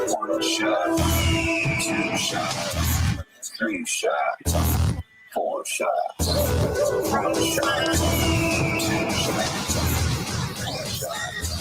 One shot, two shots, three shots, four shots, one shot, two shots, four shots.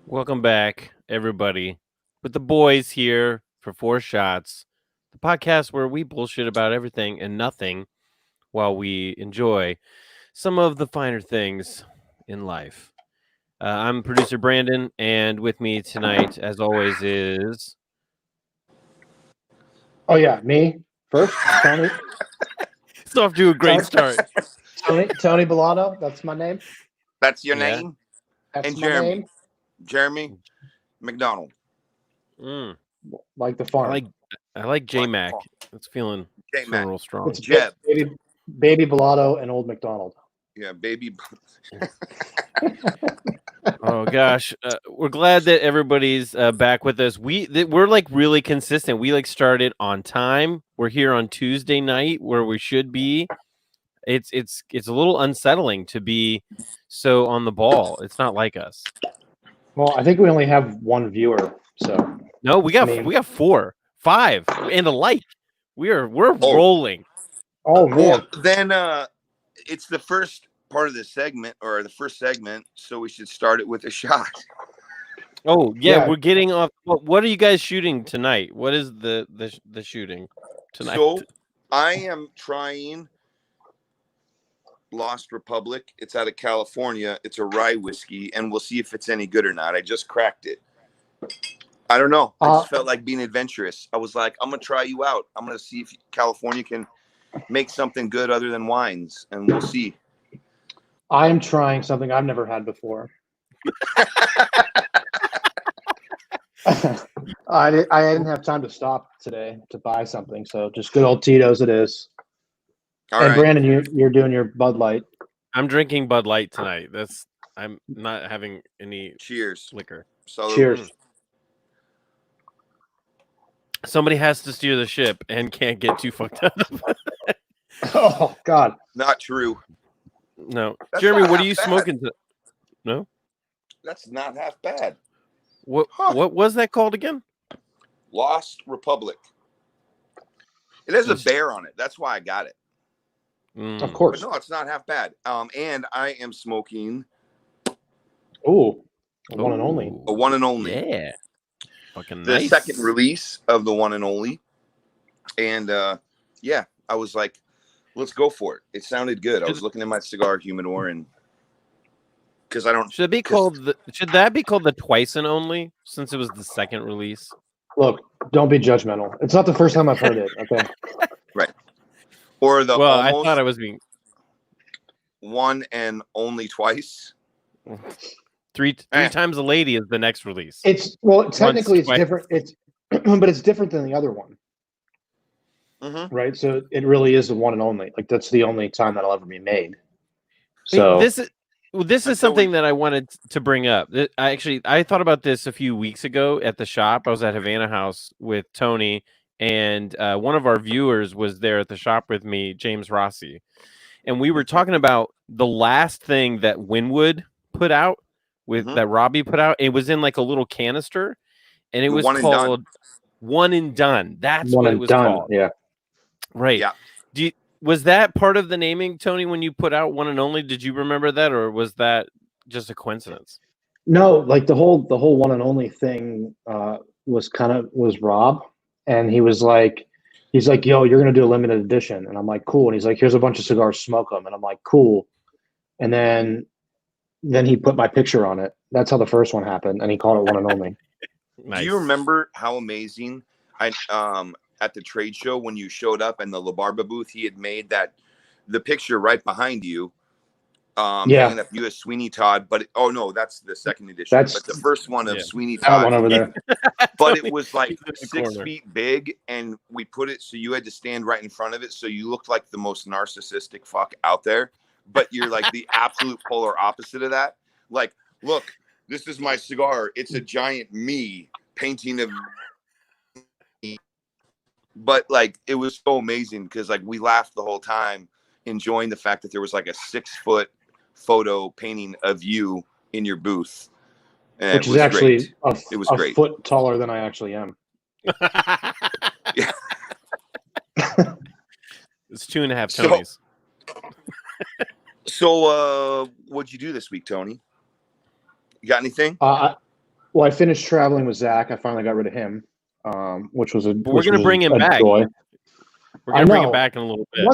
Welcome back, everybody, with the boys here for Four Shots, the podcast where we bullshit about everything and nothing while we enjoy some of the finer things in life. I'm producer Brandon, and with me tonight, as always, is... Oh, yeah, me first, Tony. It's off to a great start. Tony Bellato, that's my name. That's your name? That's And my name. Jeremy McDonald. Like the farm. I like J-Mac. It's feeling real strong. It's Jeb. Baby Bellato and Old McDonald. Yeah, baby. Oh gosh, we're glad that everybody's back with us. We're like really consistent. We like started on time. We're here on Tuesday night where we should be. It's a little unsettling to be so on the ball. It's not like us. Well, I think we only have one viewer, so no, we got 4, 5, and a like. We're rolling. Oh man! Well, then it's the first part of the segment or the first segment, so we should start it with a shot. Oh yeah. We're getting off. What are you guys shooting tonight? What is the shooting tonight? So I am trying Lost Republic. It's out of California. It's a rye whiskey, and we'll see if it's any good or not. I just cracked it. I don't know. I just felt like being adventurous. I was like, I'm gonna try you out. I'm gonna see if California can make something good other than wines, and we'll see. I'm trying something I've never had before. I didn't have time to stop today to buy something, so just good old Tito's it is. All and right. Brandon, you're doing your Bud Light. I'm drinking Bud Light tonight. I'm not having any liquor. So cheers. Somebody has to steer the ship and can't get too fucked up. Oh God, not true. No, That's Jeremy, what are you smoking? No, that's not half bad. What was that called again? Lost Republic. It has a bear on it. That's why I got it. Of course. But no, it's not half bad. And I am smoking. Oh, one and only. A one and only. Yeah. Fucking the nice. Second release of the one and only. And yeah, I was like, let's go for it. It sounded good. I was looking at my cigar humidor and because I don't should that be called the twice and only since it was the second release? Look, don't be judgmental. It's not the first time I've heard it. Okay. Right. Or the I thought I was being one and only twice. Three times a lady is the next release. Technically it's different. But it's different than the other one. Mm-hmm. Right. So it really is the one and only. Like that's the only time that'll ever be made. So this is something that I wanted to bring up. I thought about this a few weeks ago at the shop. I was at Havana House with Tony, and one of our viewers was there at the shop with me, James Rossi, and we were talking about the last thing that Winwood put out that Robbie put out. It was in like a little canister, and it was called One and Done. That's what it was called. Yeah. Right. Yeah. Was that part of the naming, Tony, when you put out One and Only? Did you remember that, or was that just a coincidence? No, like the whole One and Only thing was Rob, and he's like, yo, you're gonna do a limited edition, and I'm like, cool, and he's like, here's a bunch of cigars, smoke them, and I'm like, cool, and then he put my picture on it. That's how the first one happened, and he called it One and Only. Nice. Do you remember how amazing? at the trade show when you showed up in the La Barba booth, he had made the picture right behind you, hanging up you as Sweeney Todd. But oh no, that's the second edition. But the first one of Sweeney Todd, that one over there. But it was like 6 feet big, and we put it so you had to stand right in front of it, so you looked like the most narcissistic fuck out there. But you're like the absolute polar opposite of that. Like, look, this is my cigar. It's a giant me painting of me. But like, it was so amazing because like we laughed the whole time, enjoying the fact that there was like a 6-foot photo painting of you in your booth. And which is actually it was a great. foot taller than I actually am. Yeah. It's 2.5 Tonys. So what'd you do this week, Tony? You got anything? Well, I finished traveling with Zach. I finally got rid of him, which was we're gonna bring him back. Joy. We're gonna bring him back in a little bit.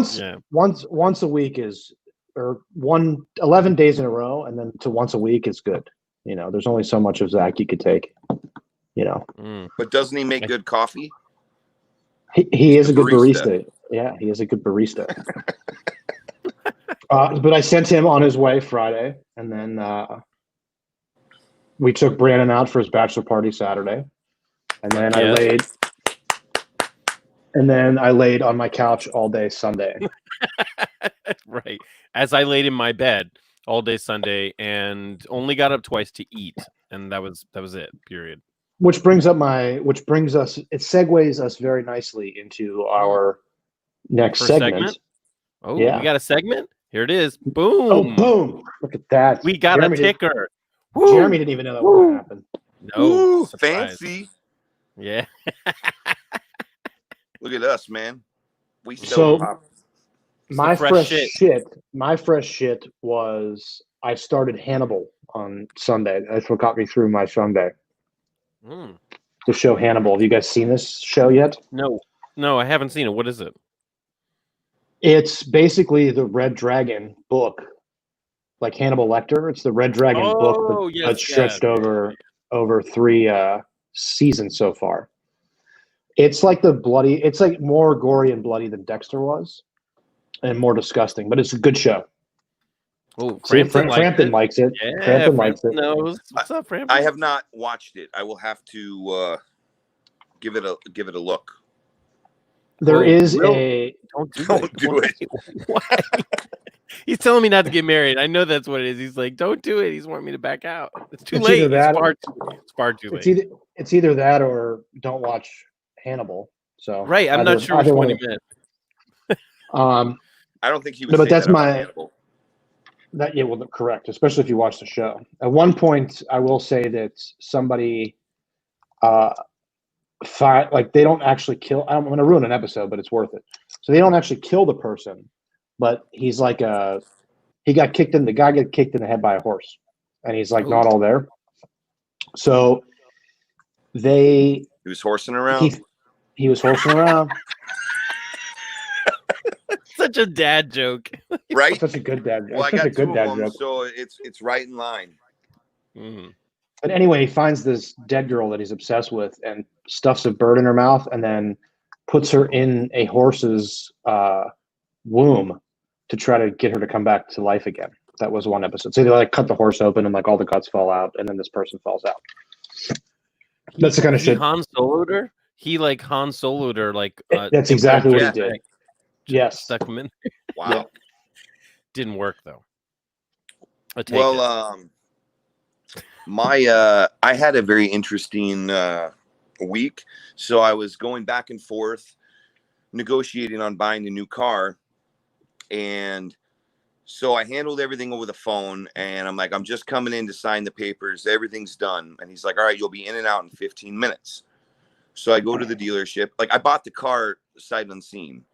Once a week is, or 11 days in a row, and then to once a week is good. You know, there's only so much of Zach you could take. You know, but doesn't he make good coffee? He is a good barista. Yeah, he is a good barista. But I sent him on his way Friday, and then we took Brandon out for his bachelor party Saturday, and then I laid on my couch all day Sunday. Right, as I laid in my bed all day Sunday, and only got up twice to eat, and that was it. Period. It segues us very nicely into our next segment. Oh, yeah. We got a segment? Here it is. Boom. Oh, boom. Look at that. We got a ticker. Jeremy didn't even know that was going to happen. No. Fancy. Yeah. Look at us, man. We my fresh shit was I started Hannibal on Sunday. That's what got me through my Sunday. The show Hannibal. Have you guys seen this show yet? No, I haven't seen it. What is it? It's basically the Red Dragon book, like Hannibal Lecter. It's the Red Dragon book that's stretched over 3 seasons so far. It's like it's like more gory and bloody than Dexter was, and more disgusting. But it's a good show. Oh, Frampton likes it. Yeah, Frampton likes it. Knows. What's up, Frampton? I have not watched it. I will have to give it a look. Don't do it. Why? He's telling me not to get married. I know that's what it is. He's like, don't do it. He's wanting me to back out. It's too late. It's far too late. It's either that or don't watch Hannibal. So right, I'm not sure which one he meant. I don't think he was. No, but that's Hannibal. Correct. Especially if you watch the show. At one point, I will say that somebody, they don't actually kill. I'm going to ruin an episode, but it's worth it. So they don't actually kill the person, but he's like the guy got kicked in the head by a horse, and he's like not all there. So he was horsing around. He was horsing around. Such a dad joke, right? Such a good dad joke. Well, I got two of them, so it's right in line. But anyway, he finds this dead girl that he's obsessed with and stuffs a bird in her mouth and then puts her in a horse's womb to try to get her to come back to life again. That was one episode. So they like cut the horse open and like all the guts fall out, and then this person falls out. That's the kind of shit. Han Solo'd her? He like Han Solo'd her like. That's exactly what he did. Yes. Stuck him in. Wow. Yeah. Didn't work though. I had a very interesting week. So I was going back and forth negotiating on buying a new car, and so I handled everything over the phone, and I'm like, I'm just coming in to sign the papers, everything's done. And he's like, all right, you'll be in and out in 15 minutes. So I go to the dealership. Like, I bought the car sight unseen,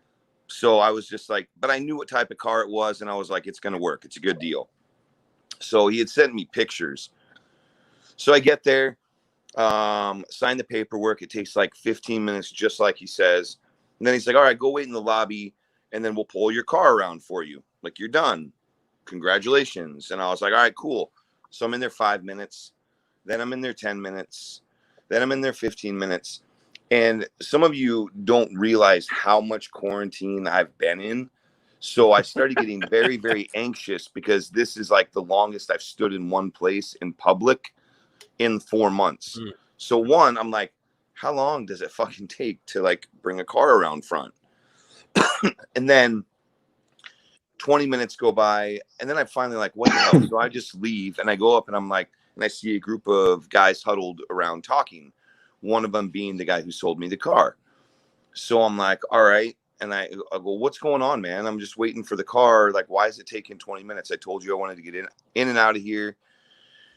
so I was just like, but I knew what type of car it was, and I was like, it's gonna work, it's a good deal. So he had sent me pictures. So I get there, sign the paperwork. It takes like 15 minutes, just like he says. And then he's like, all right, go wait in the lobby, and then we'll pull your car around for you. Like, you're done. Congratulations. And I was like, all right, cool. So I'm in there 5 minutes. Then I'm in there 10 minutes. Then I'm in there 15 minutes. And some of you don't realize how much quarantine I've been in. So I started getting very, very anxious because this is like the longest I've stood in one place in public in 4 months. So one, I'm like, how long does it fucking take to like bring a car around front? And then 20 minutes go by, and then I'm finally like, what the hell? So I just leave and I go up and I'm like, and I see a group of guys huddled around talking, one of them being the guy who sold me the car. So I'm like, all right. And I go, what's going on, man? I'm just waiting for the car. Like, why is it taking 20 minutes? I told you I wanted to get in and out of here.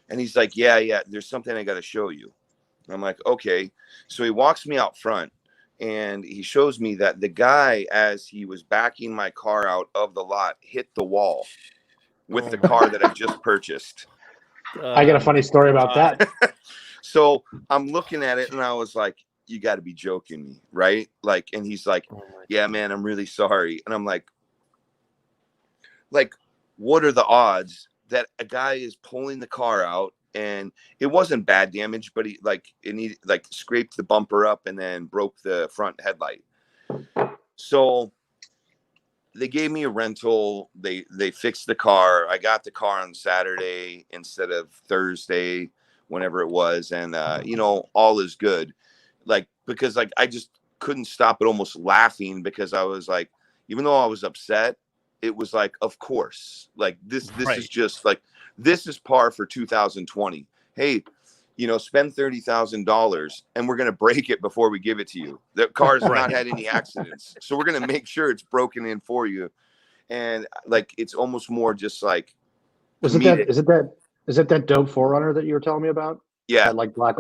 And he's like, yeah, there's something I got to show you. And I'm like, okay. So he walks me out front and he shows me that the guy, as he was backing my car out of the lot, hit the wall with the car that I just purchased. I got a funny story about that. So I'm looking at it and I was like, you got to be joking me, right? Like, and he's like, yeah, man, I'm really sorry. And I'm like, what are the odds that a guy is pulling the car out and it wasn't bad damage, but he scraped the bumper up and then broke the front headlight. So they gave me a rental. They fixed the car. I got the car on Saturday instead of Thursday, whenever it was. And, all is good. Like, because like, I just couldn't stop it almost laughing because I was like, even though I was upset, it was like, of course, like this is just like, this is par for 2020. Hey, spend $30,000 and we're going to break it before we give it to you. The car's not had any accidents. So we're going to make sure it's broken in for you. And like, it's almost more just like, is it that dope 4Runner that you were telling me about? Yeah. That, like, black.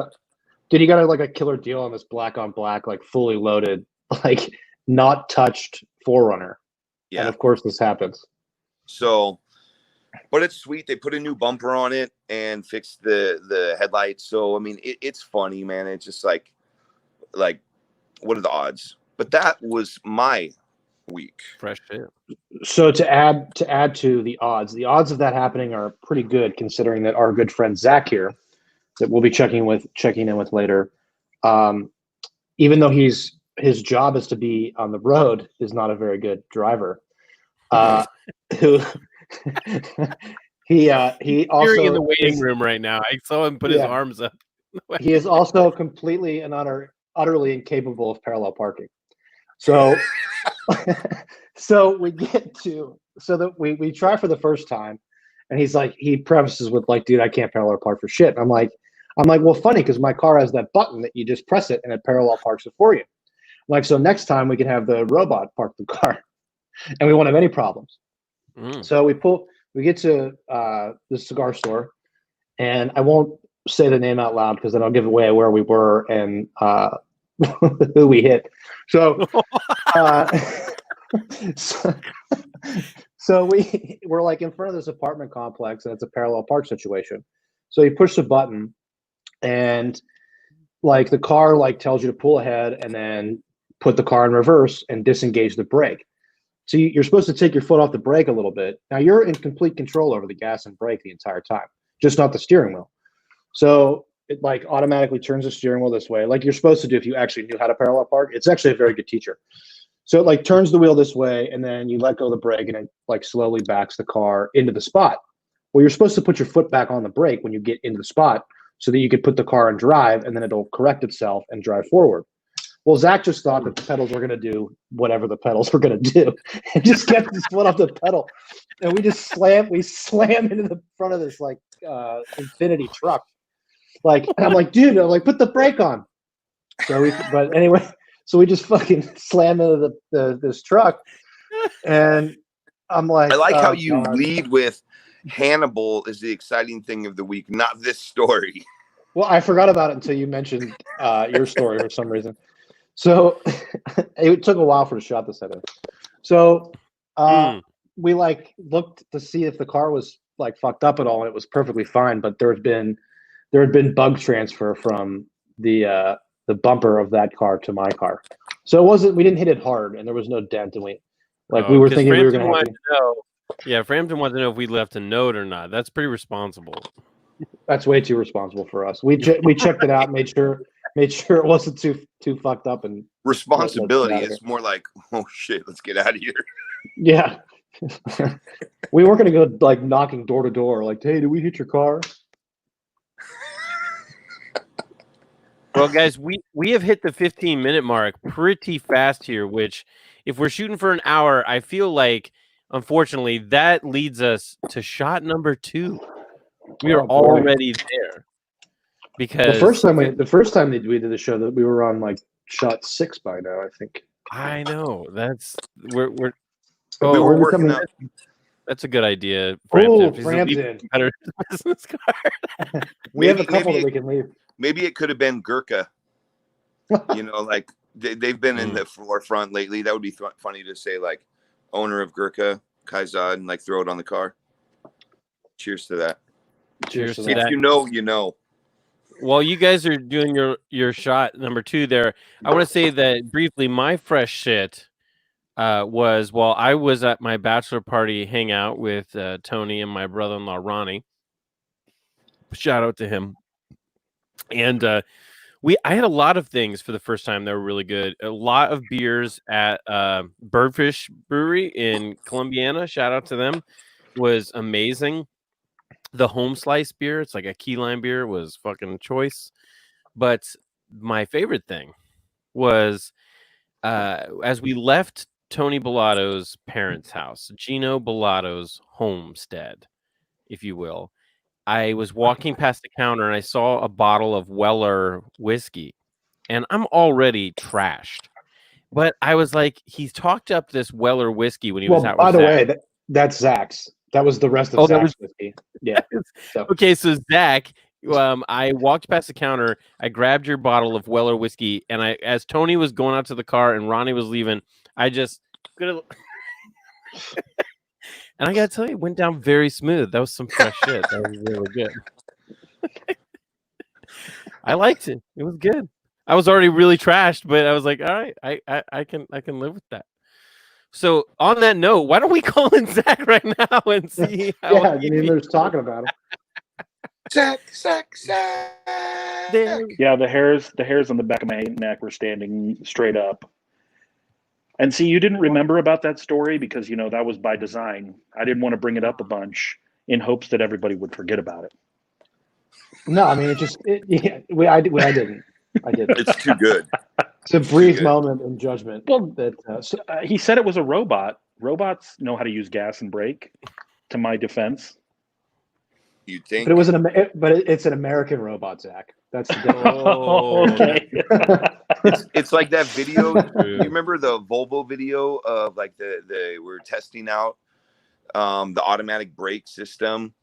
Dude, you got like a killer deal on this black on black, like fully loaded, like not touched 4Runner. Yeah. And of course this happens. So, but it's sweet. They put a new bumper on it and fixed the headlights. So, I mean, it's funny, man. It's just like, what are the odds? But that was my week. Fresh air. So to add to the odds of that happening are pretty good, considering that our good friend Zach here, that we'll be checking in with later, even though his job is to be on the road, is not a very good driver. Who he also in the waiting room right now. I saw him put his arms up. He is also completely and utterly incapable of parallel parking. So we try for the first time, and he prefaces with like, dude, I can't parallel park for shit. And I'm like, well, funny, because my car has that button that you just press it and it parallel parks it for you. I'm like, so next time we can have the robot park the car, and we won't have any problems. So we get to the cigar store, and I won't say the name out loud because then I'll give away where we were and who we hit. So, so we're like in front of this apartment complex, and it's a parallel park situation. So you push the button, and like the car like tells you to pull ahead and then put the car in reverse and disengage the brake. So you're supposed to take your foot off the brake a little bit. Now you're in complete control over the gas and brake the entire time, just not the steering wheel. So it like automatically turns the steering wheel this way, like you're supposed to do if you actually knew how to parallel park. It's actually a very good teacher. So it like turns the wheel this way, and then you let go of the brake, and it like slowly backs the car into the spot. Well, you're supposed to put your foot back on the brake when you get into the spot so that you could put the car in drive, and then it'll correct itself and drive forward. Well, Zach just thought that the pedals were going to do whatever the pedals were going to do, and just kept his foot off the pedal. And we slam into the front of this like Infinity truck. Like, and I'm like, dude, put the brake on. But anyway, so we just fucking slam into this truck, and I'm like, I like how you lead with Hannibal is the exciting thing of the week, not this story. Well, I forgot about it until you mentioned your story for some reason. So it took a while for the shot to set in. So we like looked to see if the car was like fucked up at all, and it was perfectly fine. But there had been bug transfer from the bumper of that car to my car. So we didn't hit it hard, and there was no dent, and we were thinking we were going to have to know. Yeah, Frampton wanted to know if we left a note or not. That's pretty responsible. That's way too responsible for us. We checked it out, made sure Made sure it wasn't too fucked up and Responsibility let's get out of is more like, oh shit, let's get out of here. Yeah. We weren't gonna go like knocking door to door, like, hey, did we hit your car? Well, guys, we have hit the 15-minute mark pretty fast here, which if we're shooting for an hour, I feel like, unfortunately, that leads us to shot number 2. We are Oh, boy. already there. Because The first time that we did the show, that we were on like shot 6 by now, I think. I know we're We Oh, were we're working becoming- up. that's a good idea, Frampton. Oh, He's a lead Frampton. competitor business card. We have a couple that we can leave. Maybe it could have been Gurkha. You know, like they've been in the forefront lately. That would be funny to say, like, owner of Gurkha, Kaizad, and like throw it on the car. Cheers to that. Cheers to If that. you know, you know. While you guys are doing your shot number 2 there, I want to say that briefly, my fresh shit was while I was at my bachelor party hangout with Tony and my brother-in-law Ronnie. Shout out to him. And I had a lot of things for the first time that were really good. A lot of beers at Birdfish Brewery in Columbiana. Shout out to them. Was amazing. The home slice beer, it's like a key lime beer, was fucking choice. But my favorite thing was as we left Tony Bellato's parents' house, Gino Bellato's homestead, if you will, I was walking past the counter and I saw a bottle of Weller whiskey, and I'm already trashed. But I was like, he's talked up this Weller whiskey when he was out with by the Zach. way, that's Zach's. That was the rest of Zach's whiskey. Yeah. So. Okay, so Zach, I walked past the counter, I grabbed your bottle of Weller whiskey, and as Tony was going out to the car and Ronnie was leaving, I just and I gotta tell you, it went down very smooth. That was some fresh shit. That was really good. I liked it. It was good. I was already really trashed, but I was like, all right, I can live with that. So on that note, why don't we call in Zach right now and see how Neither's talking about him. Zach. Yeah, the hairs on the back of my neck were standing straight up. And see, you didn't remember about that story because, you know, that was by design. I didn't want to bring it up a bunch in hopes that everybody would forget about it. No, I mean, I didn't. It's too good. It's a brief moment in judgment. Well, that he said it was a robot. Robots know how to use gas and brake, to my defense. You'd think. But it's an American robot, Zach. That's the difference. Okay. It's like that video. You remember the Volvo video of like they were testing out the automatic brake system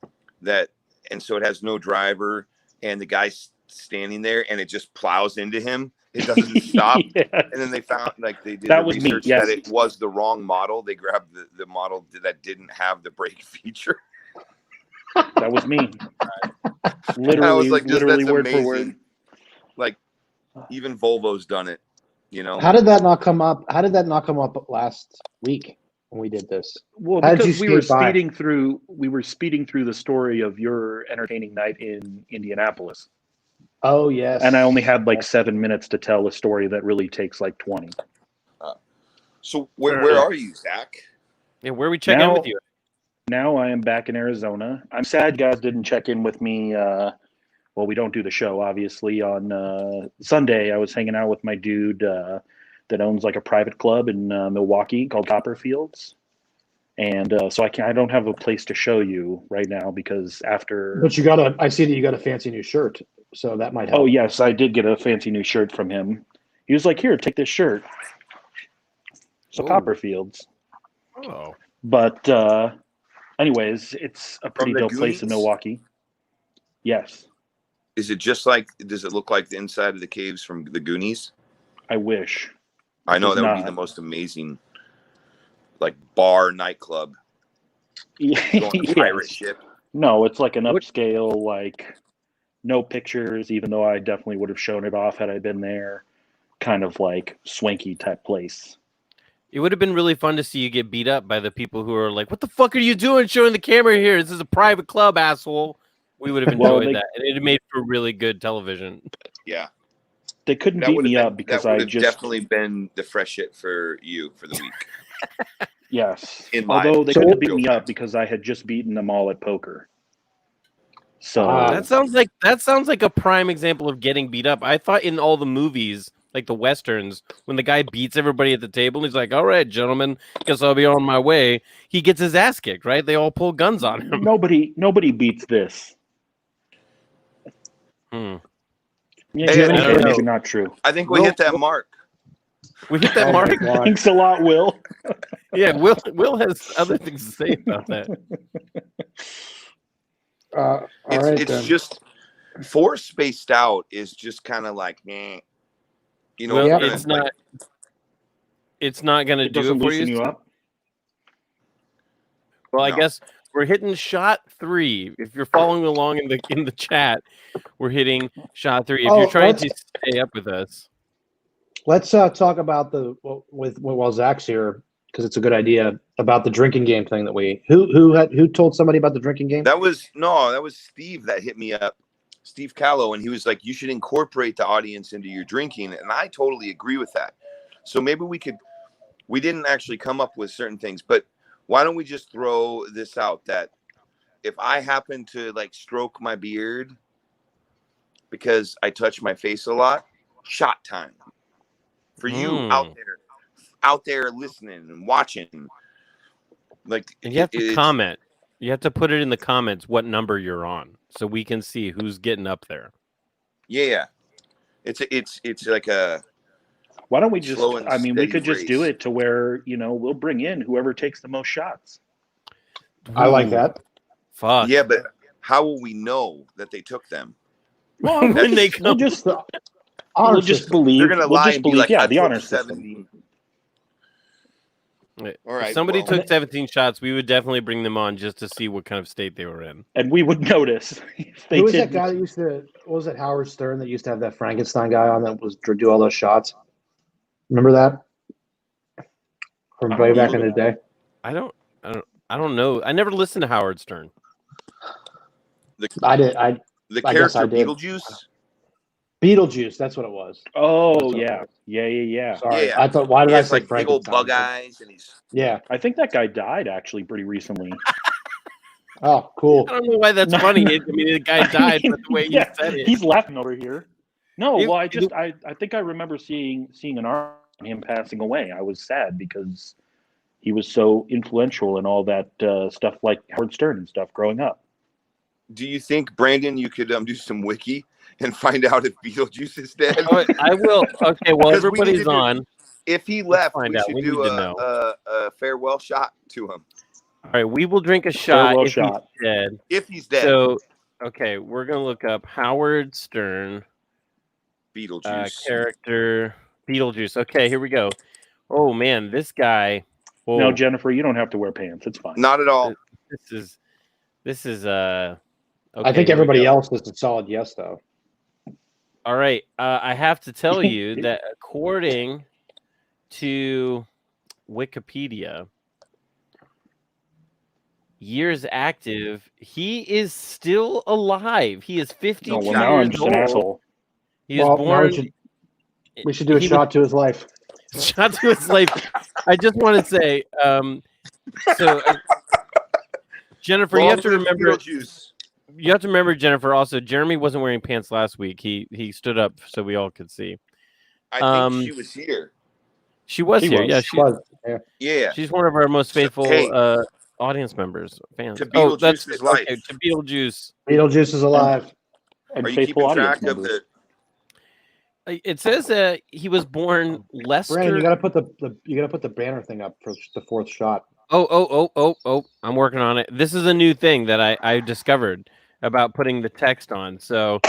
and so it has no driver and the guy's standing there and it just plows into him. It doesn't stop. Yes. And then they found, like, they did That the was research me, yes. that it was the wrong model. They grabbed the model that didn't have the brake feature. That was me. I Literally, was like, literally that's word amazing. for word. Like, even Volvo's done it, you know? How did that not come up? How did that not come up last week when we did this? Well, How did because you we were skate by? speeding through the story of your entertaining night in Indianapolis. Oh, yes. And I only had like 7 minutes to tell a story that really takes like 20. So where are you, Zach? Yeah, where we check in with you? Now I am back in Arizona. I'm sad you guys didn't check in with me. Well, we don't do the show, obviously. On Sunday, I was hanging out with my dude that owns like a private club in Milwaukee called Copperfields. And so I don't have a place to show you right now because after. But I see that you got a fancy new shirt, so that might help. Oh yes, I did get a fancy new shirt from him. He was like, "Here, take this shirt." So Copperfields. Oh. But anyways, it's a pretty From the dope place in Goonies? Milwaukee. Yes, Is it just like, does it look like the inside of the caves from the Goonies? I wish. I know It's that would be not. the most amazing, like, bar nightclub. Going on a pirate Yes. ship. No, it's like an upscale, like no pictures, even though I definitely would have shown it off had I been there. Kind of like swanky type place. It would have been really fun to see you get beat up by the people who are like, "What the fuck are you doing showing the camera here? This is a private club, asshole." We would have enjoyed Well, that. And it made for really good television. Yeah. They couldn't beat me up because that would I have just definitely been the fresh hit for you for the week. yes. In my Although they So- couldn't have beat me up because I had just beaten them all at poker. So That sounds like a prime example of getting beat up. I thought in all the movies, like the westerns, when the guy beats everybody at the table, he's like, "All right, gentlemen, guess I'll be on my way." He gets his ass kicked, right? They all pull guns on him. nobody beats this. Hmm. Yeah, Hey, okay, I don't know. maybe not true. I think we hit that mark. We hit that Oh my mark. God. Thanks a lot, Will. Yeah, Will has other things to say about that. All right, It's then. just 4 spaced out is just kind of like, meh. You know, Well, Yeah. it's not going to It do doesn't it for loosen you. you up. Well, I No. guess we're hitting shot 3. If you're following along in the chat, we're hitting shot 3. If Oh, you're trying let's- to stay up with us, Let's talk about while Zach's here, because it's a good idea, about the drinking game thing that who told somebody about the drinking game? that was Steve that hit me up, Steve Callow, and he was like, you should incorporate the audience into your drinking, and I totally agree with that. So maybe we didn't actually come up with certain things, but why don't we just throw this out that if I happen to like stroke my beard because I touch my face a lot, shot time for you out there listening and watching. Like, and you have to comment. You have to put it in the comments what number you're on, so we can see who's getting up there. Yeah, it's like a. Why don't we just? Slow and I mean, we steady could just do race. it to where we'll bring in whoever takes the most shots. I like Ooh, that. Fuck. Yeah, but how will we know that they took them? Well, When they we'll come. just Honor we'll just system. believe. They're gonna we'll lie just and be believe. like, Yeah, I the took honor system. 17. All All right, if somebody well. took 17 shots, we would definitely bring them on just to see what kind of state they were in. And we would notice if they Who was that didn't. guy that used to? What was it? Howard Stern that used to have that Frankenstein guy on that was to do all those shots. Remember that from way back in the day? I don't know. I never listened to Howard Stern. I did. The I guess I character did. Beetlejuice. Beetlejuice. That's what it was. Oh That's what it yeah, was. yeah. Sorry, Yeah. I thought. Why did He I has say like big old Frankenstein? bug eyes, and he's Yeah. I think that guy died actually pretty recently. Oh, cool. I don't know why that's No, funny. no. I mean, the guy died, but the way you said it. He's laughing over here. No, If- well, I think I remember seeing an article on him passing away. I was sad because he was so influential in all that stuff like Howard Stern and stuff growing up. Do you think, Brandon, you could do some wiki and find out if Beetlejuice is dead? Oh, I will. Okay, well, 'Cause we need everybody's to do- on. If he left, find we out. should We do need to know. a farewell shot to him. All right, we will drink a shot Farewell if shot. he's dead. If he's dead, So, okay, we're gonna look up Howard Stern Beetlejuice. character Beetlejuice. Okay, here we go. Oh man, this guy. Whoa, No, Jennifer, you don't have to wear pants. It's fine. Not at all. this is I think everybody else is a solid yes, though. All right, I have to tell you that according to Wikipedia, years active, he is still alive. He is 52 Oh, well, now I'm years just an old. asshole. He was Well, now born. we should do a he shot to his life. was shot to his life. I just want to say, Jennifer, you have to remember. Beetlejuice. You have to remember, Jennifer. Also, Jeremy wasn't wearing pants last week. He stood up so we all could see. I think she was here. She was She here. was. Yeah, Yeah. she's one of our most faithful Hey. audience members, fans. To That's Beetlejuice's life. okay. To Beetlejuice. Beetlejuice is alive. And Are you faithful keeping audience track of members. the? It says he was born Lester. Brandon, you gotta put the banner thing up for the fourth shot. Oh! I'm working on it. This is a new thing that I discovered about putting the text on. So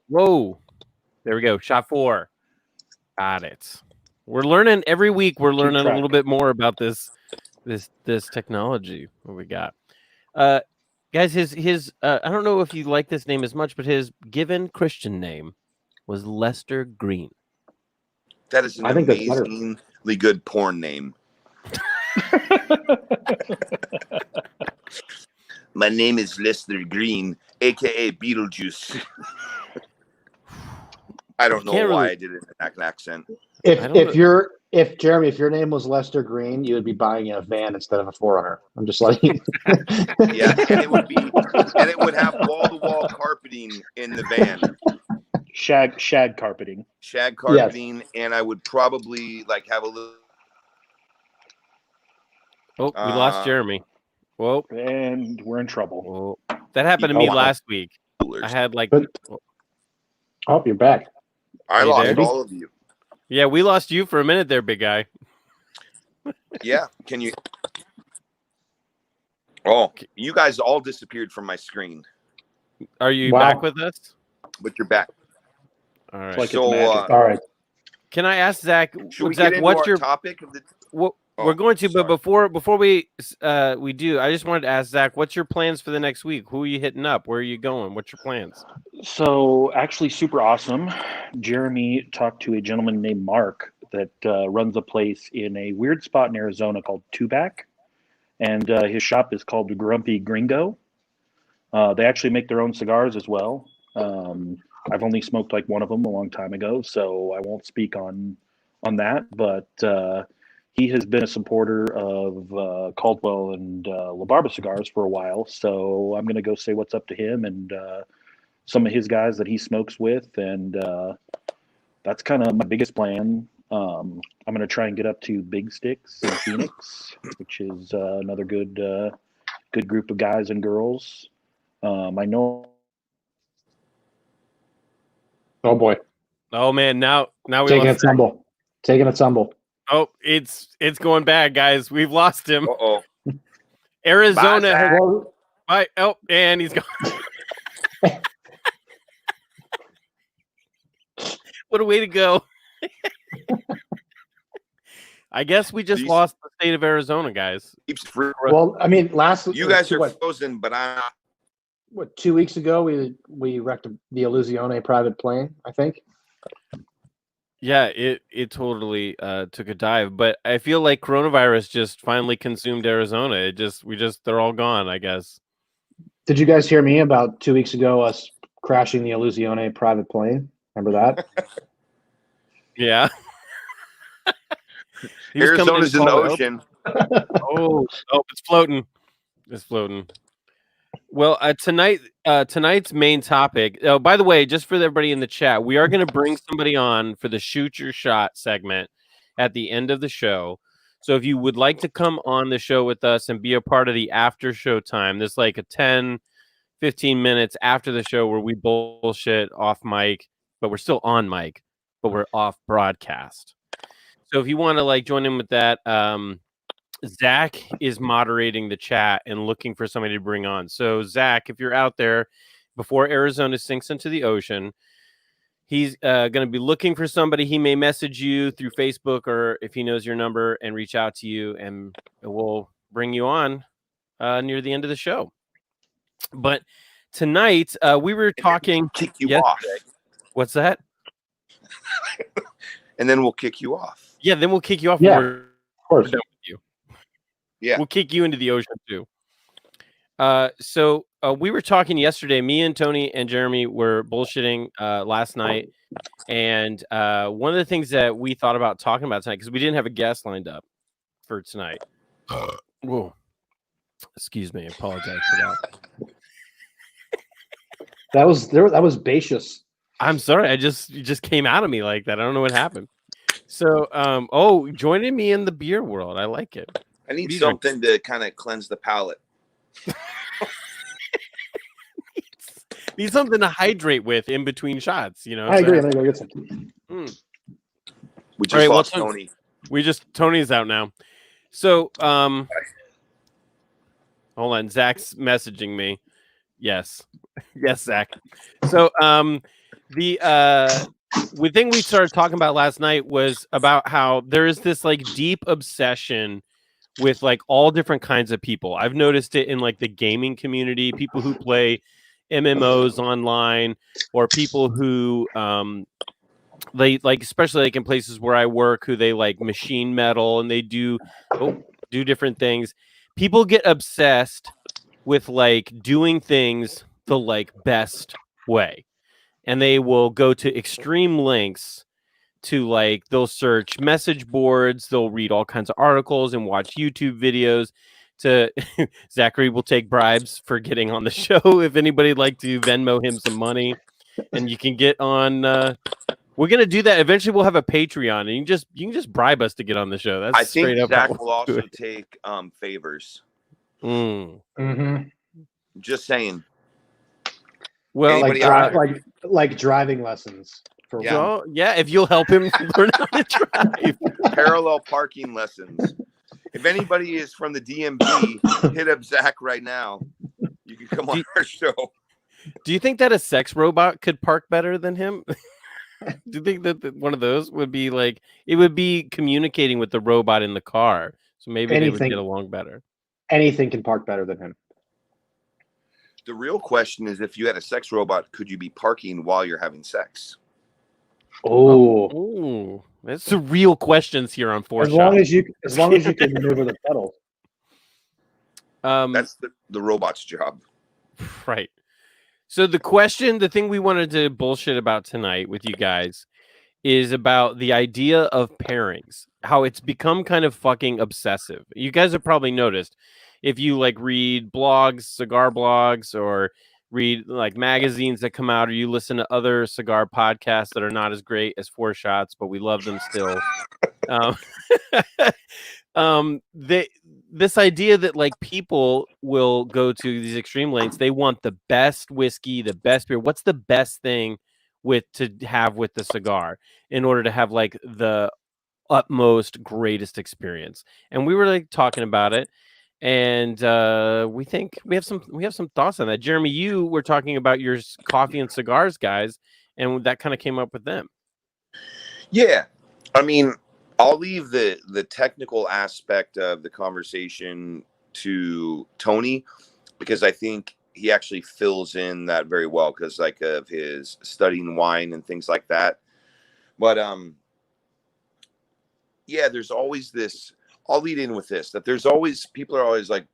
whoa. There we go. Shot 4. Got it. We're learning every week. We're learning a little bit more about this technology. What we got, guys? His I don't know if you like this name as much, but his given Christian name was Lester Green. That is an I think that's better. amazingly good porn name. My name is Lester Green, aka Beetlejuice. I don't know Can't why really- I did it in an accent. If Jeremy, if your name was Lester Green, you would be buying a van instead of a 4Runner. I'm just letting you. Yeah, and it would have wall-to-wall carpeting in the van. Shag carpeting. Shag carpeting, and I would probably like have a little. Oh, we lost Jeremy. Whoa. And we're in trouble. Whoa. That happened to me last week. I had like. Oh, you're back. I you lost there? all of you. Yeah, we lost you for a minute there, big guy. Yeah, can you? Oh, you guys all disappeared from my screen, Are you Wow. back with us? but you're back. All right. Like So, it's magic. All right. Can I ask Zach? should we Zach, get into what's our your topic of the? We're going to, sorry. but before we do, I just wanted to ask Zach, what's your plans for the next week? Who are you hitting up? Where are you going? What's your plans? So actually super awesome. Jeremy talked to a gentleman named Mark that runs a place in a weird spot in Arizona called Tubac. And his shop is called the Grumpy Gringo. They actually make their own cigars as well. I've only smoked like one of them a long time ago, so I won't speak on that. But he has been a supporter of Caldwell and La Barba cigars for a while. So I'm going to go say what's up to him and some of his guys that he smokes with. And that's kind of my biggest plan. I'm going to try and get up to Big Sticks in Phoenix, which is another good group of guys and girls. I know. Oh boy. Oh man, now we Taking a lost Zach. tumble. Taking a tumble. Oh, it's going bad, guys. We've lost him. Uh-oh. Arizona. Bye, Zach. Well, And he's gone. What a way to go. I guess we just These- lost the state of Arizona, guys. Keeps free. well, I mean, You guys are what, frozen, but I'm not. what 2 weeks ago we wrecked the Illusione private plane, I think. Yeah, it totally took a dive, but I feel like coronavirus just finally consumed Arizona. They're all gone, I guess. Did you guys hear me about 2 weeks ago us crashing the Illusione private plane? Remember that? Yeah. He was coming Arizona's in the to help. ocean. Oh, it's floating. It's floating. Well, tonight's main topic. Oh, by the way, just for everybody in the chat, we are going to bring somebody on for the Shoot Your Shot segment at the end of the show. So if you would like to come on the show with us and be a part of the after show time, there's like a 10, 15 minutes after the show where we bullshit off mic, but we're still on mic, but we're off broadcast. So if you want to like join in with that, Zach is moderating the chat and looking for somebody to bring on. So Zach, if you're out there before Arizona sinks into the ocean, he's going to be looking for somebody. He may message you through Facebook or if he knows your number and reach out to you, and we'll bring you on near the end of the show. But tonight we were talking. Kick you Yes, off. what's that? And then we'll kick you off. Yeah, then we'll kick you off. Yeah, When we're Of course. done with you. Yeah. We'll kick you into the ocean too. So we were talking yesterday. Me and Tony and Jeremy were bullshitting last night, and one of the things that we thought about talking about tonight, because we didn't have a guest lined up for tonight. Whoa, excuse me, I apologize for that. That was bacious. I'm sorry, it just came out of me like that. I don't know what happened. So, joining me in the beer world, I like it. I need These are- something to kind of cleanse the palate. Need something to hydrate with in between shots, you know. I agree. So- I'm gonna go get some. We just All right, well, lost Tony. Tony's out now. So, hold on, Zach's messaging me. Yes, yes, Zach. So, the thing we started talking about last night was about how there is this like deep obsession with like all different kinds of people. I've noticed it in like the gaming community, people who play MMOs online, or people who they like, especially like in places where I work, who they like machine metal and they do different things. People get obsessed with like doing things the like best way. and they will go to extreme lengths to like they'll search message boards, they'll read all kinds of articles and watch YouTube videos. To Zachary will take bribes for getting on the show. If anybody'd like to Venmo him some money, and you can get on. We're gonna do that. Eventually, we'll have a Patreon, and you can just bribe us to get on the show. That's I think straight up. Zach will also take favors. Mm-hmm. Just saying. Well, like driving lessons. For yeah, if you'll help him learn how to drive. Parallel parking lessons. If anybody is from the DMV, hit up Zach right now. You can come on our show. Do you think that a sex robot could park better than him? Do you think that one of those would be like it would be communicating with the robot in the car, so maybe they would get along better? Anything can park better than him. The real question is, if you had a sex robot, could you be parking while you're having sex? Oh, that's the real questions here on Four As Shot. long as you can maneuver the pedal. That's the robot's job, right? So the thing we wanted to bullshit about tonight with you guys is about the idea of pairings, how it's become kind of fucking obsessive. You guys have probably noticed if you like read blogs, cigar blogs, or read like magazines that come out, or you listen to other cigar podcasts that are not as great as Four Shots, but we love them still. This idea that like people will go to these extreme lengths. They want the best whiskey, the best beer. What's the best thing to have with the cigar in order to have like the utmost greatest experience? And we were like talking about it, and we think we have some thoughts on that. Jeremy, you were talking about your coffee and cigars guys, and that kind of came up with them. Yeah, I mean, I'll leave the technical aspect of the conversation to Tony, because I think he actually fills in that very well, because like of his studying wine and things like that. But yeah, there's always this. I'll lead in with this, that there's always, people are always like,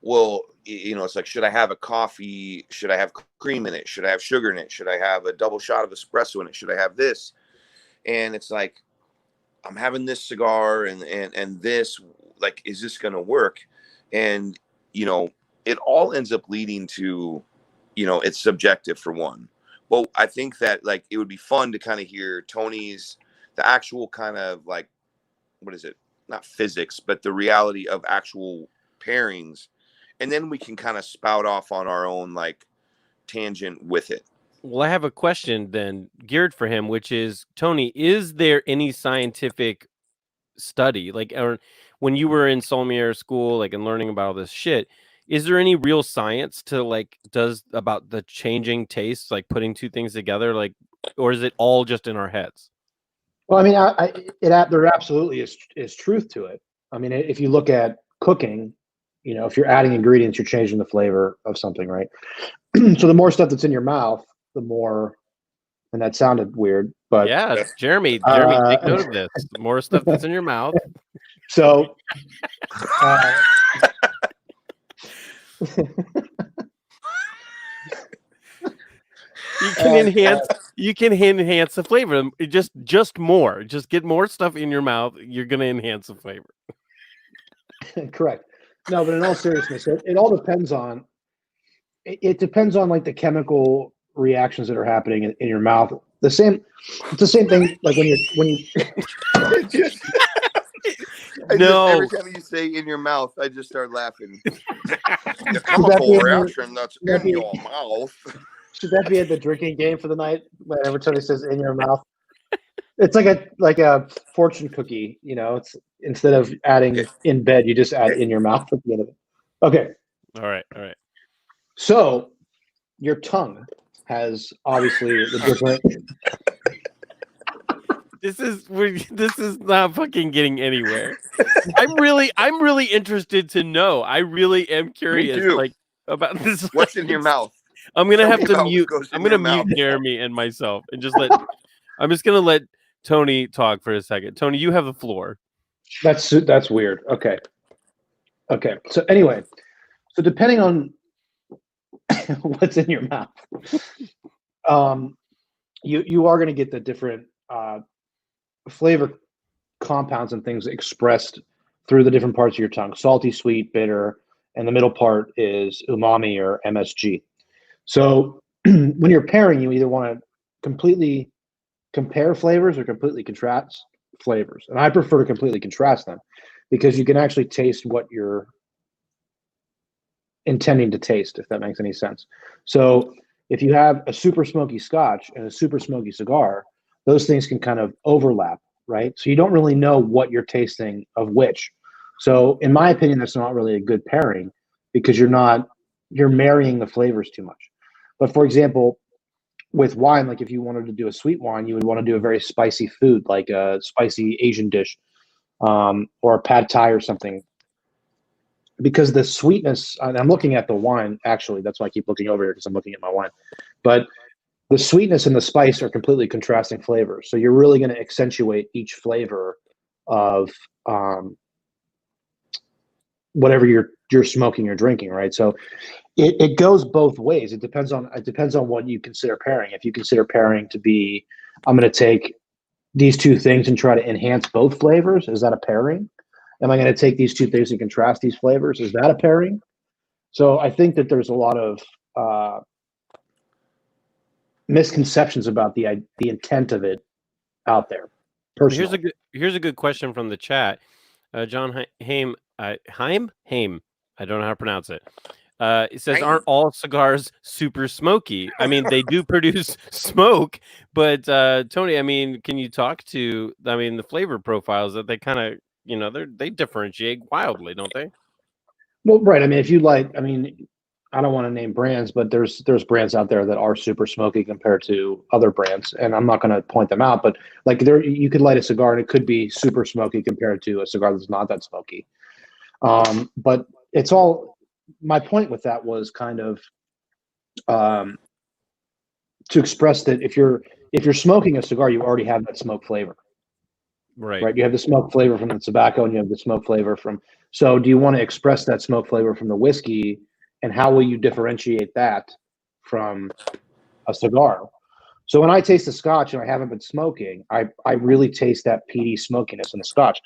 well, you know, it's like, should I have a coffee? Should I have cream in it? Should I have sugar in it? Should I have a double shot of espresso in it? Should I have this? And it's like, I'm having this cigar and this, like, is this going to work? And, you know, it all ends up leading to, you know, it's subjective for one. But I think that like, it would be fun to kind of hear Tony's, the actual kind of like, what is it? Not physics, but the reality of actual pairings. And then we can kind of spout off on our own like tangent with it. Well, I have a question then geared for him, which is, Tony, is there any scientific study, like, or when you were in sommelier school, like, and learning about all this shit, is there any real science to like about the changing tastes, like putting two things together, like, or is it all just in our heads? Well, I mean, there absolutely is truth to it. I mean, if you look at cooking, you know, if you're adding ingredients, you're changing the flavor of something, right? So the more stuff that's in your mouth, the more, and that sounded weird, but yeah, Jeremy, take note of this. The more stuff that's in your mouth. So, you can enhance the flavor. Just more. Just get more stuff in your mouth. You're going to enhance the flavor. Correct. No, but in all seriousness, it all depends on. It depends on like the chemical reactions that are happening in your mouth. It's the same thing like when you. Every time you say in your mouth, I just start laughing. The chemical reaction that's in your mouth. Should that be at the drinking game for the night? Whenever Tony says in your mouth, it's like a fortune cookie. You know, it's instead of adding in bed, you just add in your mouth at the end of it. Okay. All right. So your tongue has obviously the different. This is not fucking getting anywhere. I'm really interested to know. I really am curious, like, about this. What's in your mouth? I'm gonna have to mute. I'm gonna mute Jeremy and myself, and just let. I'm just gonna let Tony talk for a second. Tony, you have the floor. That's weird. Okay. So anyway, so depending on what's in your mouth, you are going to get the different flavor compounds and things expressed through the different parts of your tongue: salty, sweet, bitter, and the middle part is umami or MSG. So when you're pairing, you either want to completely compare flavors or completely contrast flavors. And I prefer to completely contrast them because you can actually taste what you're intending to taste, if that makes any sense. So if you have a super smoky scotch and a super smoky cigar, those things can kind of overlap, right? So you don't really know what you're tasting of which. So in my opinion, that's not really a good pairing because you're marrying the flavors too much. But for example, with wine, like if you wanted to do a sweet wine, you would want to do a very spicy food, like a spicy Asian dish, or a pad thai or something. Because the sweetness, and I'm looking at the wine, actually, that's why I keep looking over here because I'm looking at my wine. But the sweetness and the spice are completely contrasting flavors. So you're really going to accentuate each flavor of whatever you're smoking or drinking, right? So it goes both ways. It depends on what you consider pairing. If you consider pairing to be, I'm going to take these two things and try to enhance both flavors, is that a pairing? Am I going to take these two things and contrast these flavors? Is that a pairing? So I think that there's a lot of misconceptions about the intent of it out there. Personally. Here's a good question from the chat. John Haim, I don't know how to pronounce it. It says, aren't all cigars super smoky? I mean, they do produce smoke, but Tony, I mean, can you talk to, the flavor profiles that they kind of, they differentiate wildly, don't they? Well, right. I mean, if you I don't want to name brands, but there's brands out there that are super smoky compared to other brands, and I'm not going to point them out, but like you could light a cigar and it could be super smoky compared to a cigar that's not that smoky. But it's all, my point with that was kind of to express that if you're smoking a cigar, you already have that smoke flavor. Right. You have the smoke flavor from the tobacco and you have the smoke flavor from, so do you want to express that smoke flavor from the whiskey, and how will you differentiate that from a cigar? So when I taste the scotch and I haven't been smoking, I really taste that peaty smokiness in the scotch.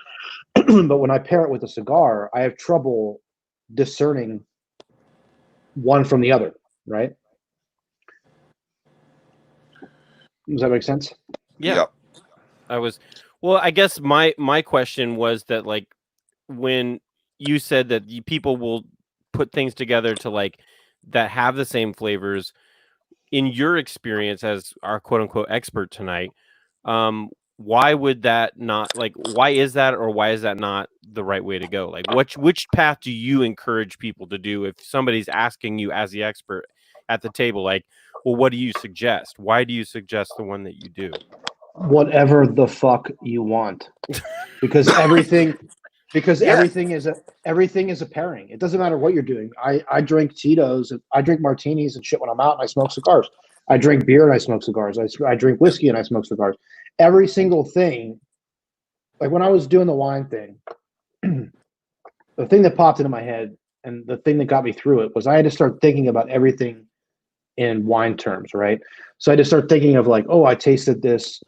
But when I pair it with a cigar, I have trouble discerning one from the other, right? Does that make sense? Yeah. Well, I guess my question was that, like, when you said that people will put things together to, like, that have the same flavors, in your experience as our quote unquote expert tonight, why would that not, like, why is that, or why is that not the right way to go? Like, which path do you encourage people to do if somebody's asking you as the expert at the table, like, well, what do you suggest? Why do you suggest the one that you do? Whatever the fuck you want, because everything is a pairing. It doesn't matter what you're doing. I drink Tito's, I drink martinis and shit when I'm out, and I smoke cigars. I drink beer and I smoke cigars. I drink whiskey and I smoke cigars. Every single thing, like when I was doing the wine thing, the thing that popped into my head and the thing that got me through it was I had to start thinking about everything in wine terms, right? So I had to start thinking of, like, oh, I tasted this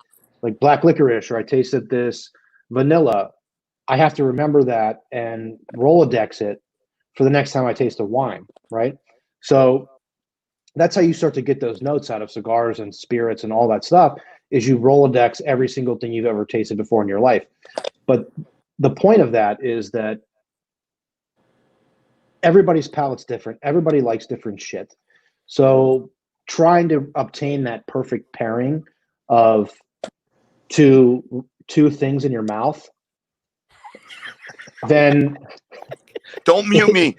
like black licorice, or I tasted this vanilla. I have to remember that and Rolodex it for the next time I taste a wine, right? So that's how you start to get those notes out of cigars and spirits and all that stuff, is you Rolodex every single thing you've ever tasted before in your life. But the point of that is that everybody's palate's different. Everybody likes different shit. So trying to obtain that perfect pairing of two things in your mouth, then don't mute me.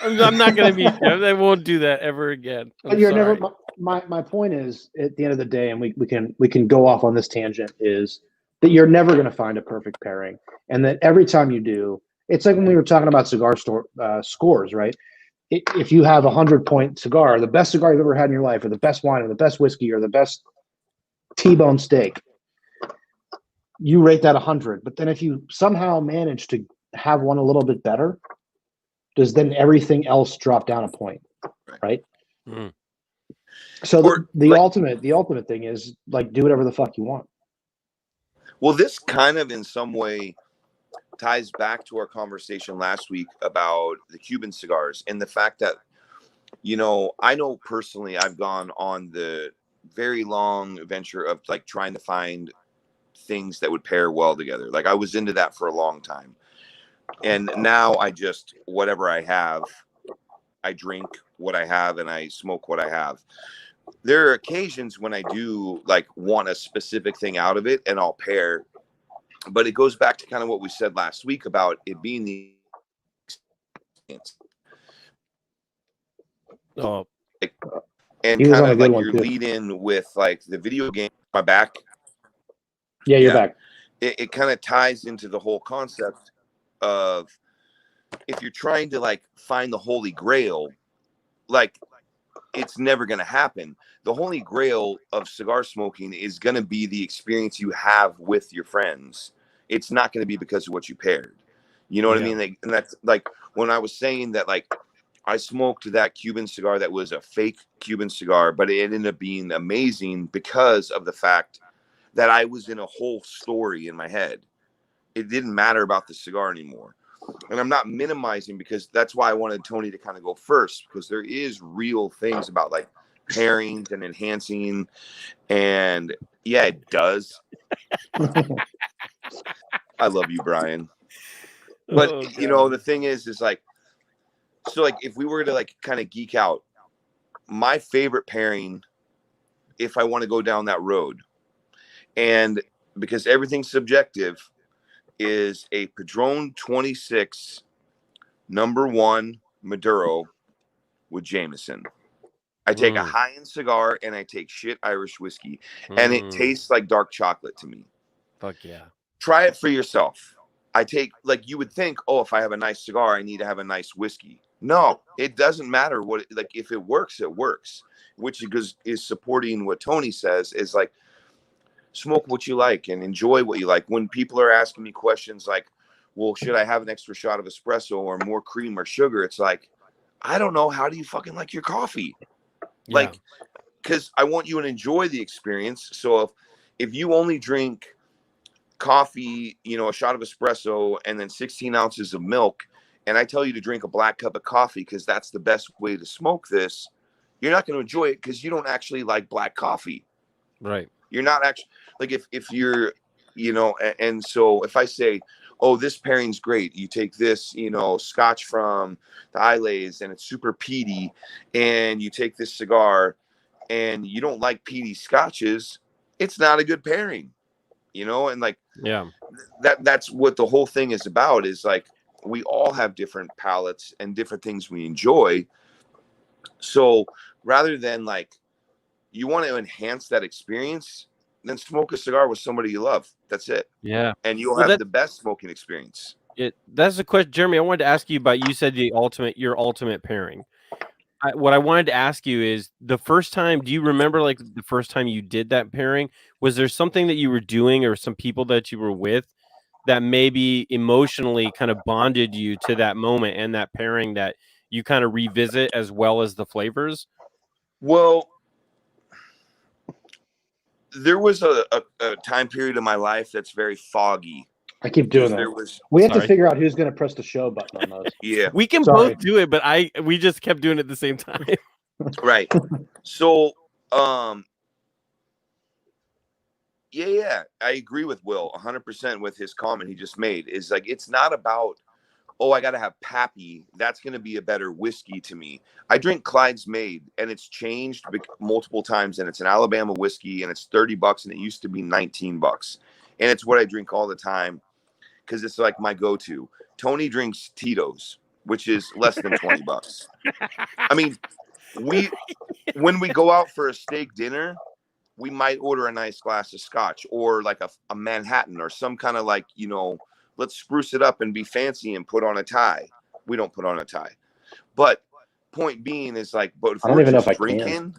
I'm not going to mute you. I won't do that ever again. But you're never. My point is, at the end of the day, and we can go off on this tangent, is that you're never going to find a perfect pairing, and that every time you do, it's like when we were talking about cigar scores, right? If you have 100-point cigar, the best cigar you've ever had in your life, or the best wine, or the best whiskey, or the best T-bone steak, you rate that 100. But then if you somehow manage to have one a little bit better, does then everything else drop down a point, right? So Or, the like, ultimate thing is like do whatever the fuck you want. well, this kind of in some way ties back to our conversation last week about the Cuban cigars and the fact that, you know, I know personally I've gone on the very long venture of like trying to find things that would pair well together. Like I was into that for a long time. And now I just, whatever I have, I drink what I have and I smoke what I have. There are occasions when I do like want a specific thing out of it and I'll pair, but it goes back to kind of what we said last week about it being the experience. Oh, And He was kind on a of good like one your too. lead in with like the video game. My back. Yeah, you're Yeah. back. It kind of ties into the whole concept of if you're trying to like find the holy grail, like it's never going to happen. The holy grail of cigar smoking is going to be the experience you have with your friends. It's not going to be because of what you paired. You know what I mean? Like, and that's like when I was saying that, like, I smoked that Cuban cigar that was a fake Cuban cigar, but it ended up being amazing because of the fact that I was in a whole story in my head. It didn't matter about the cigar anymore. And I'm not minimizing because that's why I wanted Tony to kind of go first, because there is real things about like pairings and enhancing. And yeah, it does. I love you, Brian. But you know, the thing is like, so like if we were to like kind of geek out, my favorite pairing, if I want to go down that road, and because everything's subjective, is a Padron 26 #1 Maduro with Jameson. I take a high-end cigar and I take shit Irish whiskey, and it tastes like dark chocolate to me. Fuck yeah. Try it for yourself. I take, like, you would think, oh, if I have a nice cigar, I need to have a nice whiskey. No, it doesn't matter what, like, if it works, it works, which is supporting what Tony says is like, smoke what you like and enjoy what you like. When people are asking me questions like, well, should I have an extra shot of espresso or more cream or sugar? It's like, I don't know. How do you fucking like your coffee? Yeah. Like, because I want you to enjoy the experience. So if you only drink coffee, you know, a shot of espresso and then 16 ounces of milk, and I tell you to drink a black cup of coffee because that's the best way to smoke this, you're not going to enjoy it because you don't actually like black coffee. Right. You're not actually like if you're, you know, and so if I say, oh, this pairing's great, you take this, you know, scotch from the Islays and it's super peaty, and you take this cigar and you don't like peaty scotches, it's not a good pairing, you know. And like, yeah, that's what the whole thing is about, is like we all have different palates and different things we enjoy. So rather than like, you want to enhance that experience, then smoke a cigar with somebody you love. That's it. yeah. And you'll Well, have the best smoking experience. That's the question, Jeremy. I wanted to ask you about. You said your ultimate pairing. What I wanted to ask you is the first time. Do you remember like the first time you did that pairing? Was there something that you were doing or some people that you were with that maybe emotionally kind of bonded you to that moment and that pairing that you kind of revisit as well as the flavors? Well, there was a time period in my life that's very foggy. I keep doing that. We have to Sorry. figure out who's going to press the show button on those. Yeah. We can Sorry. both do it, but we just kept doing it at the same time. Right. So, yeah, I agree with Will 100% with his comment he just made. Is like, it's not about, oh, I got to have Pappy. That's going to be a better whiskey to me. I drink Clyde's Made, and it's changed multiple times, and it's an Alabama whiskey, and it's $30, and it used to be $19. And it's what I drink all the time because it's like my go-to. Tony drinks Tito's, which is less than $20. I mean, when we go out for a steak dinner, we might order a nice glass of scotch or like a Manhattan or some kind of like, you know, let's spruce it up and be fancy and put on a tie. We don't put on a tie. But point being is like, but if we're just drinking,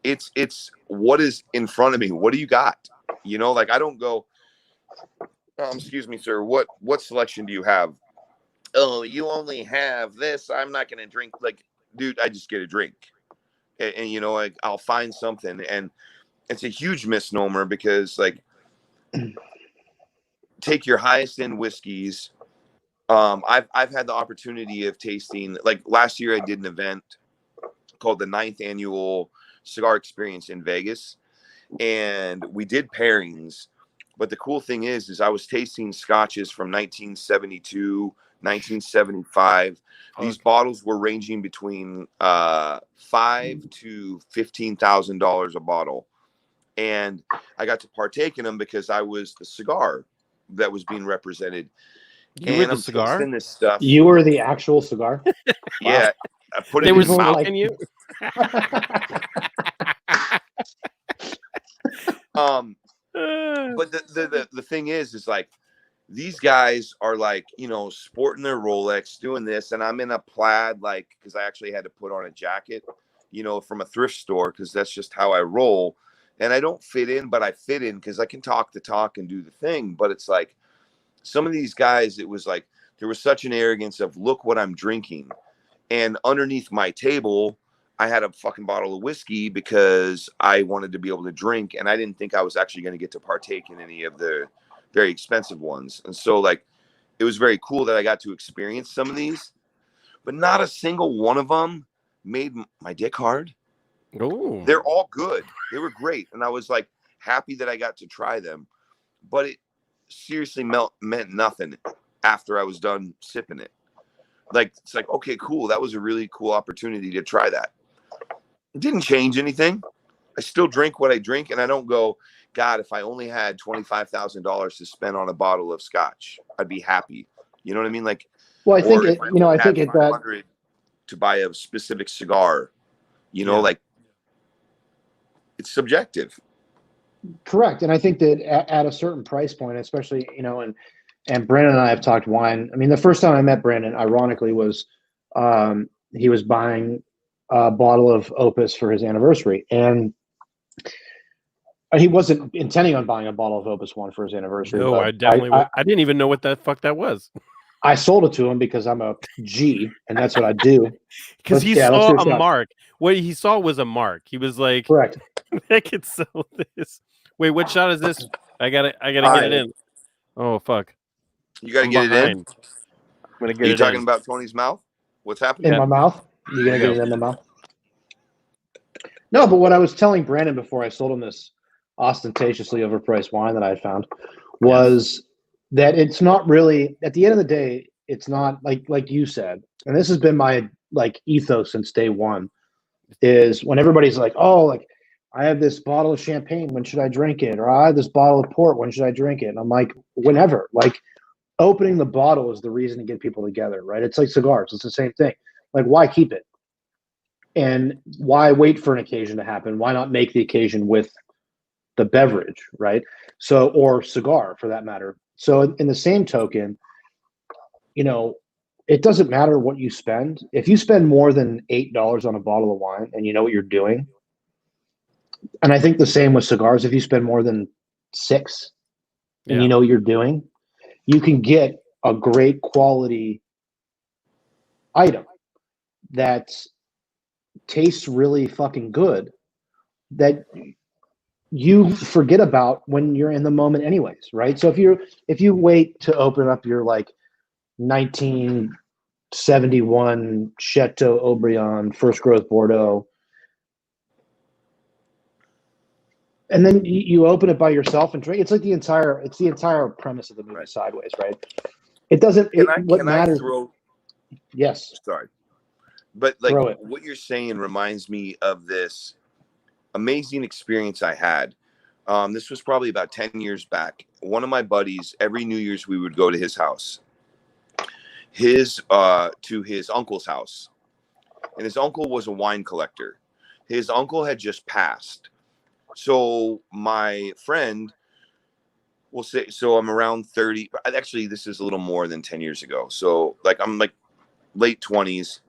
it's what is in front of me. What do you got? You know, like I don't go, excuse me, sir. What selection do you have? Oh, you only have this. I'm not going to drink. Like, dude, I just get a drink. and you know, like I'll find something, and it's a huge misnomer because like take your highest end whiskeys. I've had the opportunity of tasting, like last year I did an event called the 9th annual cigar experience in Vegas, and we did pairings. But the cool thing is I was tasting scotches from 1972, 1975. These bottles were ranging between $5,000 to $15,000 a bottle, and I got to partake in them because I was the cigar that was being represented. You were And the I'm cigar? tasting this stuff. You were the actual cigar? Yeah, I put it They in were his mouth. smoking you? But the thing is like these guys are like, you know, sporting their Rolex, doing this, and I'm in a plaid, like, because I actually had to put on a jacket, you know, from a thrift store, because that's just how I roll. And I don't fit in, but I fit in because I can talk the talk and do the thing. But it's like some of these guys, it was like there was such an arrogance of look what I'm drinking. And underneath my table, I had a fucking bottle of whiskey because I wanted to be able to drink, and I didn't think I was actually going to get to partake in any of the very expensive ones. And so like it was very cool that I got to experience some of these, but not a single one of them made my dick hard. Oh. They're all good. They were great. And I was like happy that I got to try them, but it seriously meant nothing after I was done sipping it. Like, it's like, okay, cool. That was a really cool opportunity to try that. It didn't change anything. I still drink what I drink, and I don't go, God, if I only had $25,000 to spend on a bottle of scotch, I'd be happy. You know what I mean? Like, well, I think it, I you know, I think had it that 500 to buy a specific cigar, you know, like it's subjective. correct. And I think that at a certain price point, especially, you know, and Brandon and I have talked wine. I mean, the first time I met Brandon, ironically, was he was buying a bottle of Opus for his anniversary, and he wasn't intending on buying a bottle of Opus One for his anniversary. No, but I definitely I didn't even know what the fuck that was. I sold it to him because I'm a G, and that's what I do. Because he let's saw hear a some. mark. What he saw was a mark. He was like, Correct. I could sell this. Wait, what shot is this? I gotta get it in. Oh fuck. You gotta I'm get behind. it in. I'm gonna get Are you it talking in. about Tony's mouth? What's happening? In my mouth? You're going to get it in my mouth? No, but what I was telling Brandon before I sold him this ostentatiously overpriced wine that I had found was that it's not really, at the end of the day, it's not like you said, and this has been my like ethos since day one, is when everybody's like, oh, like I have this bottle of champagne, when should I drink it? Or I have this bottle of port, when should I drink it? And I'm like, whenever. Like, opening the bottle is the reason to get people together, right? It's like cigars. It's the same thing. Like, why keep it? And why wait for an occasion to happen? Why not make the occasion with the beverage, right? So, or cigar for that matter. So in the same token, you know, it doesn't matter what you spend. If you spend more than $8 on a bottle of wine and you know what you're doing, and I think the same with cigars, if you spend more than $6 and you know what you're doing, you can get a great quality item that tastes really fucking good that you forget about when you're in the moment anyways, right? So if you wait to open up your like 1971 Chateau Haut-Brion first growth Bordeaux, and then you open it by yourself and drink, it's the entire premise of the movie Sideways, right? It doesn't. What matters? Yes. Sorry, but like what you're saying reminds me of this amazing experience I had. This was probably about 10 years back. One of my buddies, every New Year's we would go to his house, to his uncle's house, and his uncle was a wine collector. His uncle had just passed. So my friend will say, so I'm around 30. Actually, this is a little more than 10 years ago. So like I'm like late 20s.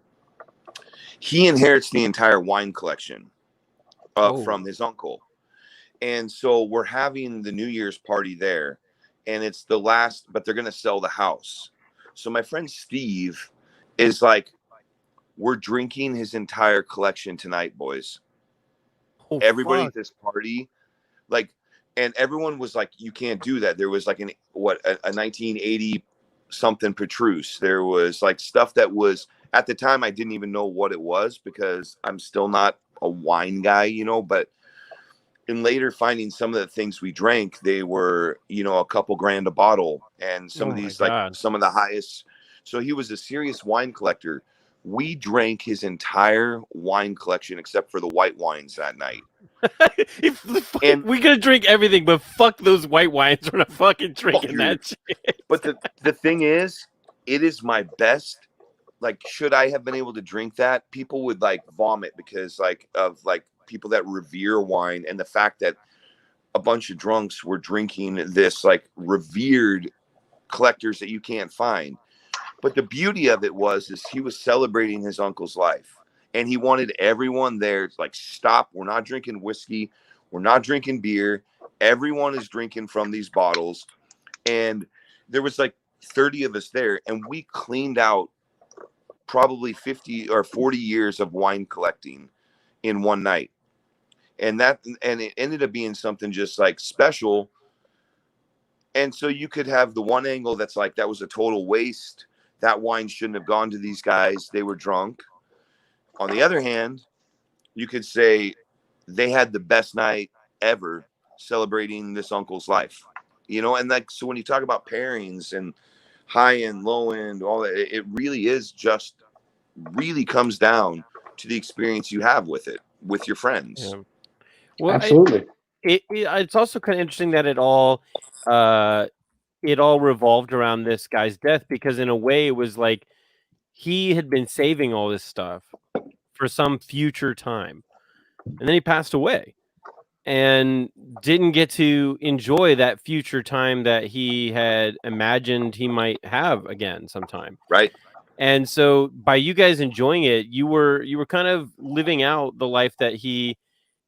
He inherits the entire wine collection from his uncle. And so we're having the New Year's party there, and it's the last, but they're going to sell the house. So my friend Steve is like, We're drinking his entire collection tonight, boys. Oh, Everybody fuck. at this party, like, and everyone was like, you can't do that. There was like a 1980 something Petrus. There was like stuff that was, at the time, I didn't even know what it was because I'm still not a wine guy, you know, but in later finding some of the things we drank, they were, you know, a couple grand a bottle, and some Oh of my these, like God. some of the highest. So he was a serious wine collector. We drank his entire wine collection except for the white wines that night. And We could drink everything, but fuck those white wines. We're not fucking drinking that shit. But the thing is, it is my best. Like, should I have been able to drink that, people would like vomit because like of like people that revere wine, and the fact that a bunch of drunks were drinking this like revered collectors that you can't find. But the beauty of it is he was celebrating his uncle's life, and he wanted everyone there to like, stop. We're not drinking whiskey. We're not drinking beer. Everyone is drinking from these bottles. And there was like 30 of us there, and we cleaned out probably 50 or 40 years of wine collecting in one night. And it ended up being something just like special. And so you could have the one angle that's like, that was a total waste. That wine shouldn't have gone to these guys. They were drunk. On the other hand, you could say they had the best night ever celebrating this uncle's life, you know? And like, so when you talk about pairings and high end, low end, all that, it really is just really comes down to the experience you have with it, with your friends. Yeah. Well, Absolutely. It's also kind of interesting that it all revolved around this guy's death, because in a way it was like he had been saving all this stuff for some future time, and then he passed away and didn't get to enjoy that future time that he had imagined he might have again sometime. Right. And so by you guys enjoying it, you were kind of living out the life that he,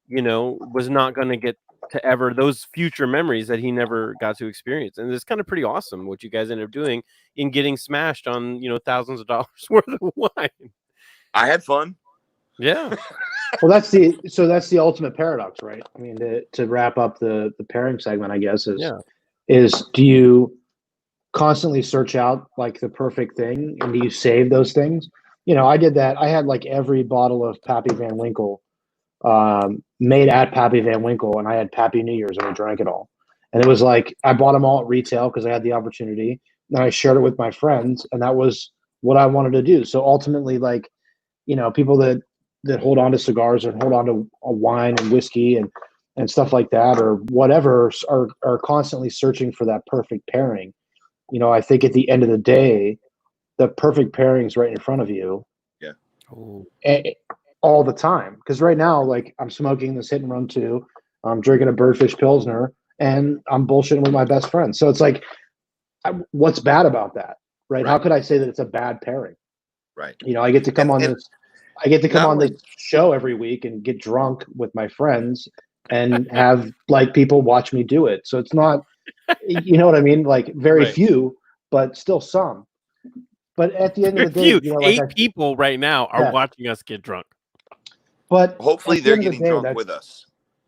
you know, was not going to get to ever, those future memories that he never got to experience. And it's kind of pretty awesome what you guys ended up doing in getting smashed on, you know, thousands of dollars worth of wine. I had fun. Yeah. Well, that's the ultimate paradox, right? I mean, to wrap up the pairing segment, I guess is do you constantly search out like the perfect thing, and do you save those things? You know, I did that. I had like every bottle of Pappy Van Winkle made at Pappy Van Winkle, and I had Pappy New Year's, and I drank it all. And it was like I bought them all at retail because I had the opportunity, and I shared it with my friends, and that was what I wanted to do. So ultimately, like, you know, people that hold on to cigars and hold on to a wine and whiskey and stuff like that, or whatever, are constantly searching for that perfect pairing. You know, I think at the end of the day, the perfect pairing is right in front of you. Yeah. All the time. Because right now, like, I'm smoking this Hit and Run 2, I'm drinking a Birdfish Pilsner, and I'm bullshitting with my best friend. So it's like, what's bad about that, right? How could I say that it's a bad pairing? Right. You know, I get to come on this show every week and get drunk with my friends and have like people watch me do it. So it's not, you know what I mean? Like very few, but still some. But at the end of the day, you know, like 8 people right now are watching us get drunk. But hopefully they're getting drunk with us.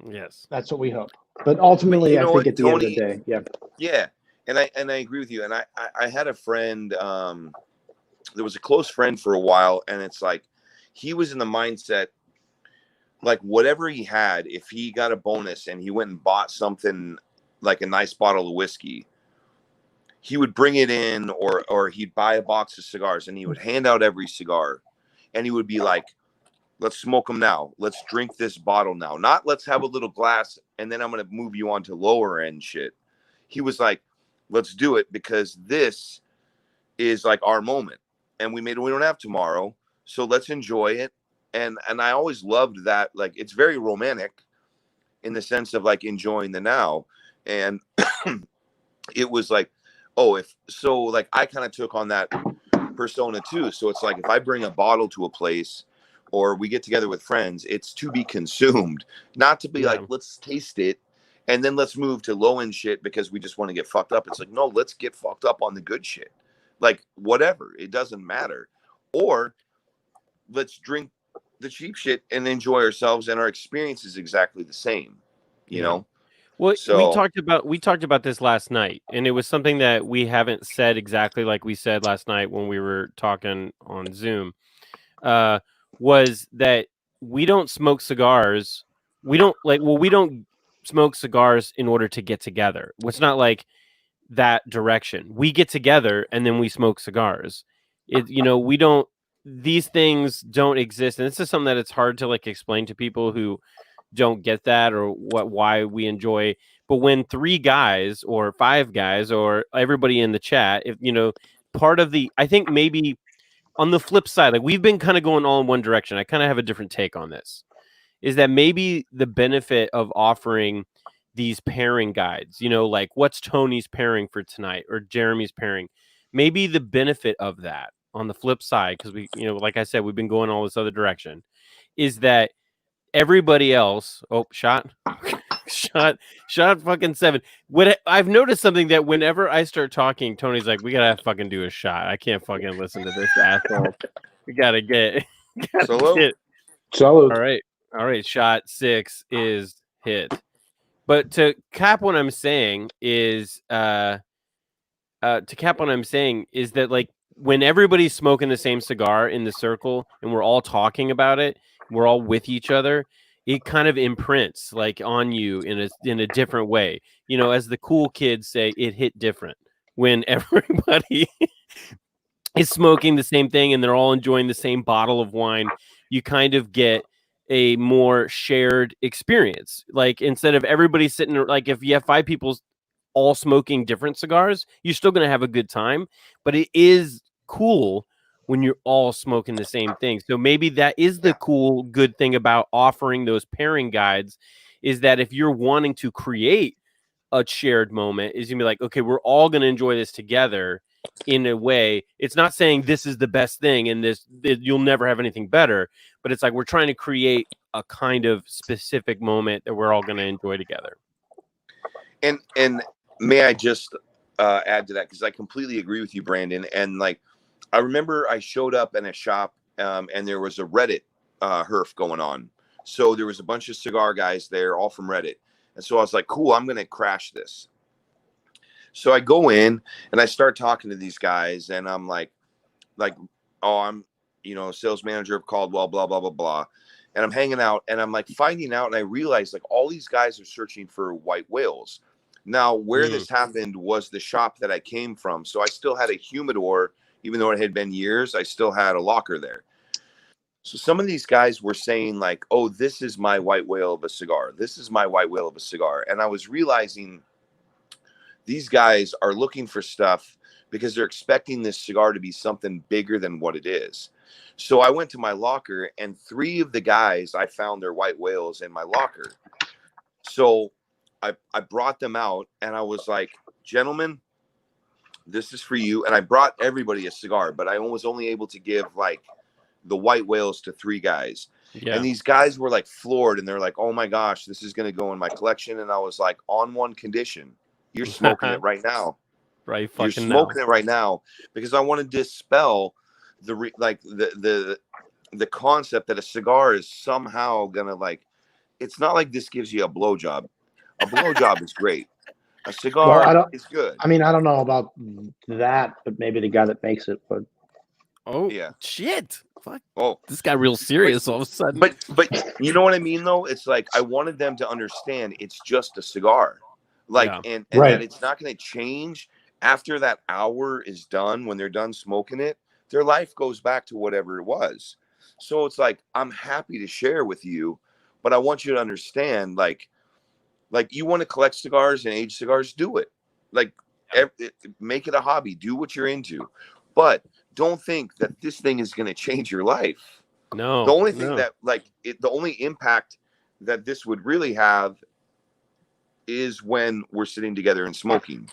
Yes, that's what we hope. But ultimately, I think at the end of the day, yeah. And I agree with you. And I had a friend. There was a close friend for a while, and it's like he was in the mindset, like whatever he had, if he got a bonus and he went and bought something like a nice bottle of whiskey, he would bring it in, or he'd buy a box of cigars, and he would hand out every cigar, and he would be like, let's smoke them now. Let's drink this bottle now. Not let's have a little glass and then I'm going to move you on to lower end shit. He was like, let's do it because this is like our moment. And we don't have tomorrow. So let's enjoy it. And I always loved that. Like, it's very romantic in the sense of like enjoying the now. And it was like, like I kind of took on that persona too. So it's like, if I bring a bottle to a place, or we get together with friends, it's to be consumed, not to be like, let's taste it and then let's move to low end shit because we just want to get fucked up. It's like, no, let's get fucked up on the good shit. Like, whatever, it doesn't matter. Or let's drink the cheap shit and enjoy ourselves, and our experience is exactly the same, you know. Well, So we talked about this last night, and it was something that we haven't said exactly like we said last night when we were talking on Zoom. Was that we don't smoke cigars. We don't smoke cigars in order to get together. It's not like that direction. We get together and then we smoke cigars. We don't, these things don't exist. And this is something that it's hard to like explain to people who don't get that or why we enjoy. But when 3 guys or 5 guys or everybody in the chat, if part of I think maybe on the flip side, like we've been kind of going all in one direction. I kind of have a different take on this. Is that maybe the benefit of offering these pairing guides, like what's Tony's pairing for tonight or Jeremy's pairing? Maybe the benefit of that on the flip side, because we, like I said, we've been going all this other direction, is that everybody else, shot fucking 7. I've noticed something that whenever I start talking, Tony's like, we gotta fucking do a shot. I can't fucking listen to this asshole. We gotta get Salute. Salute. All right, shot 6 is hit. But to cap what I'm saying is that like when everybody's smoking the same cigar in the circle and we're all talking about it, we're all with each other, it kind of imprints like on you in a different way. As the cool kids say, it hit different when everybody is smoking the same thing and they're all enjoying the same bottle of wine. You kind of get a more shared experience. Like instead of everybody sitting, like if you have 5 people all smoking different cigars, you're still going to have a good time, but it is cool when you're all smoking the same thing. So maybe that is the cool, good thing about offering those pairing guides, is that if you're wanting to create a shared moment, is gonna be like, okay, we're all going to enjoy this together in a way. It's not saying this is the best thing and you'll never have anything better, but it's like we're trying to create a kind of specific moment that we're all going to enjoy together. And may I just add to that, because I completely agree with you, Brandon. And like, I remember I showed up in a shop and there was a Reddit herf going on. So there was a bunch of cigar guys there, all from Reddit. And so I was like, cool, I'm going to crash this. So I go in and I start talking to these guys, and I'm like, oh, I'm, sales manager of Caldwell, blah, blah, blah, blah. And I'm hanging out and I'm like finding out, and I realized like all these guys are searching for white whales. Now, where this happened was the shop that I came from. So I still had a humidor, even though it had been years, I still had a locker there. So some of these guys were saying like, oh, this is my white whale of a cigar. This is my white whale of a cigar. And I was realizing these guys are looking for stuff because they're expecting this cigar to be something bigger than what it is. So I went to my locker, and 3 of the guys, I found their white whales in my locker. So I brought them out and I was like, gentlemen, this is for you. And I brought everybody a cigar, but I was only able to give like the white whales to 3 guys. Yeah. And these guys were like floored, and they're like, oh my gosh, this is going to go in my collection. And I was like, on one condition, you're smoking it right now. Right. You're smoking it right now, because I want to dispel the concept that a cigar is somehow going to like, it's not like this gives you a blowjob. A blowjob is great. A cigar is good. I mean, I don't know about that, but maybe the guy that makes it would. Oh, yeah. Shit. Fuck. Oh, this got real serious all of a sudden. But you know what I mean, though? It's like I wanted them to understand it's just a cigar. Like, and that it's not going to change after that hour is done. When they're done smoking it, their life goes back to whatever it was. So it's like, I'm happy to share with you, but I want you to understand, like you want to collect cigars and age cigars, do it. Like, make it a hobby. Do what you're into, but don't think that this thing is going to change your life. No. The only thing that the only impact that this would really have is when we're sitting together and smoking.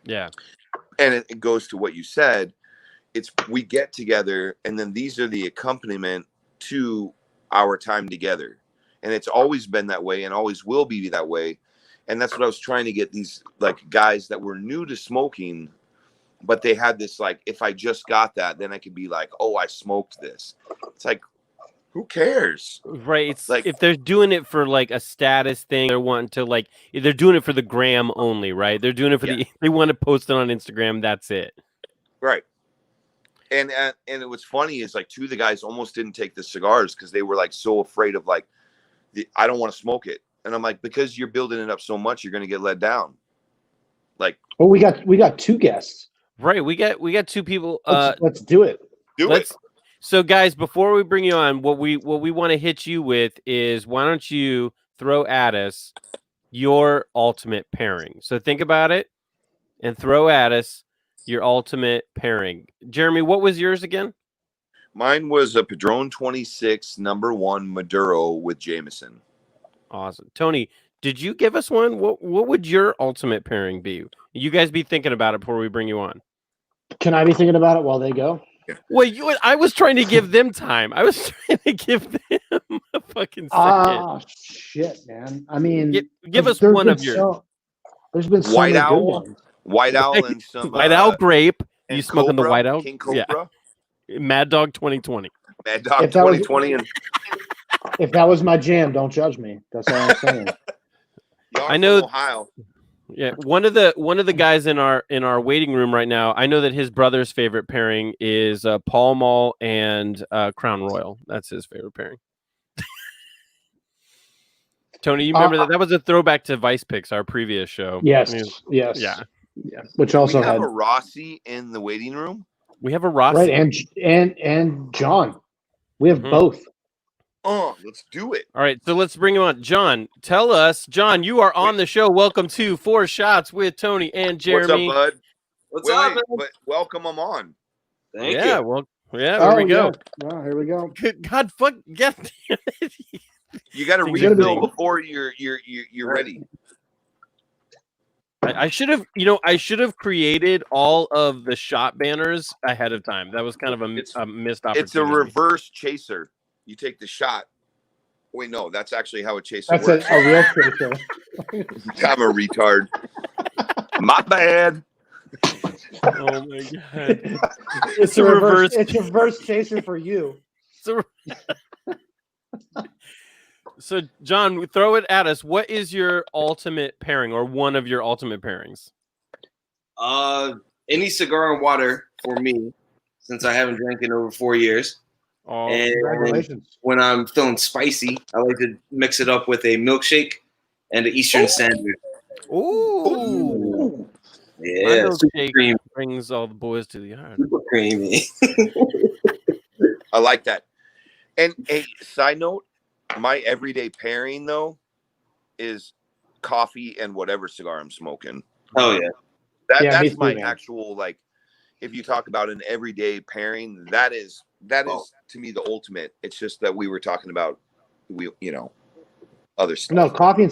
Yeah. And it goes to what you said. It's we get together, and then these are the accompaniment to our time together. And it's always been that way and always will be that way. And that's what I was trying to get these like guys that were new to smoking, but they had this like, if I just got that, then I could be like, oh, I smoked this. It's like, Who cares? Right. It's Like- if they're doing it for like a status thing, they're wanting to like they're doing it for the gram only, right? They're doing it for they want to post it on Instagram. That's it. Right. And it was funny is like two of the guys almost didn't take the cigars because they were like so afraid of like I don't want to smoke it. And I'm like, because you're building it up so much, you're gonna get let down. Like, well, we got two guests. Right. We got two people. Let's do it. do it. So guys, before we bring you on, what we want to hit you with is why don't you throw at us your ultimate pairing? So think about it and throw at us your ultimate pairing. Jeremy, what was yours again? Mine was a Padron 26 #1 Maduro with Jameson. Awesome. Tony, did you give us one? What would your ultimate pairing be? You guys be thinking about it before we bring you on. Can I be thinking about it while they go? Well, I was trying to give them time. I was trying to give them a fucking second. Ah, shit, man. I mean, give us there's one been of yours. There's been so White many Owl? good ones. White Owl and some White Owl grape. You and smoking the Cobra, White Owl? King Cobra, Yeah. Mad Dog 2020. Mad Dog If that was- 2020, and If that was my jam, don't judge me. That's all I'm saying. y'all I know- from Ohio. Yeah, one of the guys in our waiting room right now. I know that his brother's favorite pairing is Pall Mall and Crown Royal. That's his favorite pairing. Tony, you remember that was a throwback to Vice Picks, our previous show. Yes, I mean, yes, yeah. Which also We have had a Rossi in the waiting room. We have a Rossi. right and John. We have Mhm. both. Oh, let's do it. All right, so let's bring him on. John, tell us, John, you are on the show. Welcome to 4 Shots with Tony and Jeremy. What's up, bud? What's up, man? But welcome them on. Thank yeah, you. well, yeah, there we go. Yeah. Well, here we go. Good God, fuck, get You got to Things are refill big. before you're ready. I should have created all of the shot banners ahead of time. That was kind of a missed opportunity. It's a reverse chaser. You take the shot. Wait, no, that's actually how a chaser That's works. a real chaser. I'm a retard. My bad. Oh my God. It's a reverse- It's a reverse chaser for you. So, John, throw it at us. What is your ultimate pairing or one of your ultimate pairings? Any cigar and water for me, since I haven't drank in over 4 years. Oh, And Congratulations. when I'm feeling spicy, I like to mix it up with a milkshake and an Eastern Standard. ooh. Yeah, My super milkshake creamy. brings all the boys to the yard. Super creamy. I like that. And a side note, my everyday pairing though is coffee and whatever cigar I'm smoking. Oh yeah. Yeah, me That's too, my man. actual like. If you talk about an everyday pairing, that is to me the ultimate. It's just that we were talking about other stuff. No, coffee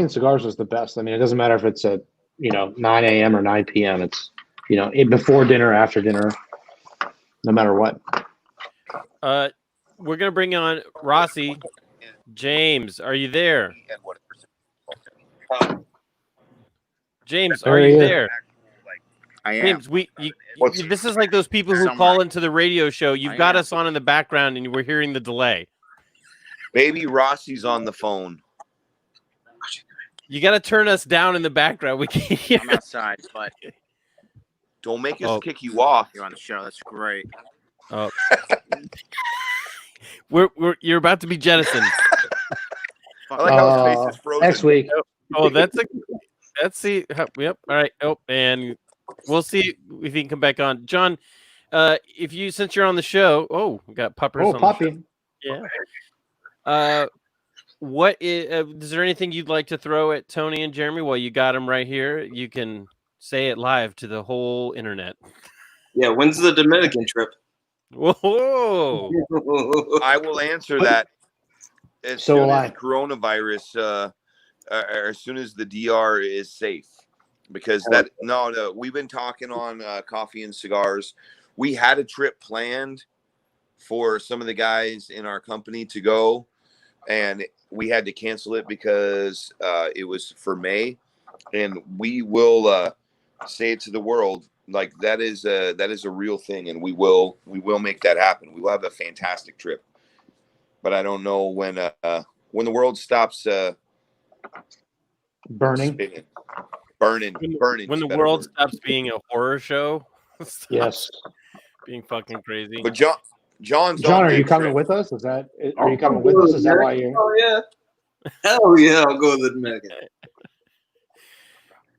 and cigars is the best. I mean, it doesn't matter if it's at 9 a.m. or 9 p.m. It's before dinner, after dinner, no matter what. We're gonna bring on Rossi. James, are you there? James, are There you he is. there? I am. James, What's- this is like those people who Somewhere. call into the radio show. You've I got am. us on in the background, and we're hearing the delay. Baby Rossi's on the phone. You got to turn us down in the background. We can't hear. I'm outside, but Don't make us Oh. kick you off. you're on the show. That's great. Oh. You're about to be jettisoned. I like how his face is frozen. Next week. Oh, let's see. Yep. All right. Oh, and we'll see if he can come back on. John, since you're on the show, we got puppers on the Poppy. show. Yeah. Is there anything you'd like to throw at Tony and Jeremy while you got them right here? You can say it live to the whole internet. Yeah, when's the Dominican trip? Whoa. I will answer that as So soon will as I. coronavirus, or as soon as the DR is safe, because we've been talking on coffee and cigars. We had a trip planned for some of the guys in our company to go, and we had to cancel it because it was for May, and we will say it to the world. Like that is a real thing, and we will make that happen. We will have a fantastic trip. but I don't know when the world stops Burning. spinning, burning. When the world stops being a horror show. Yes. Being fucking crazy. But John's John, on are that you coming trip. with us? Are you coming with us? Is that why you're? Oh yeah. Hell yeah, I'll go to the Dominican.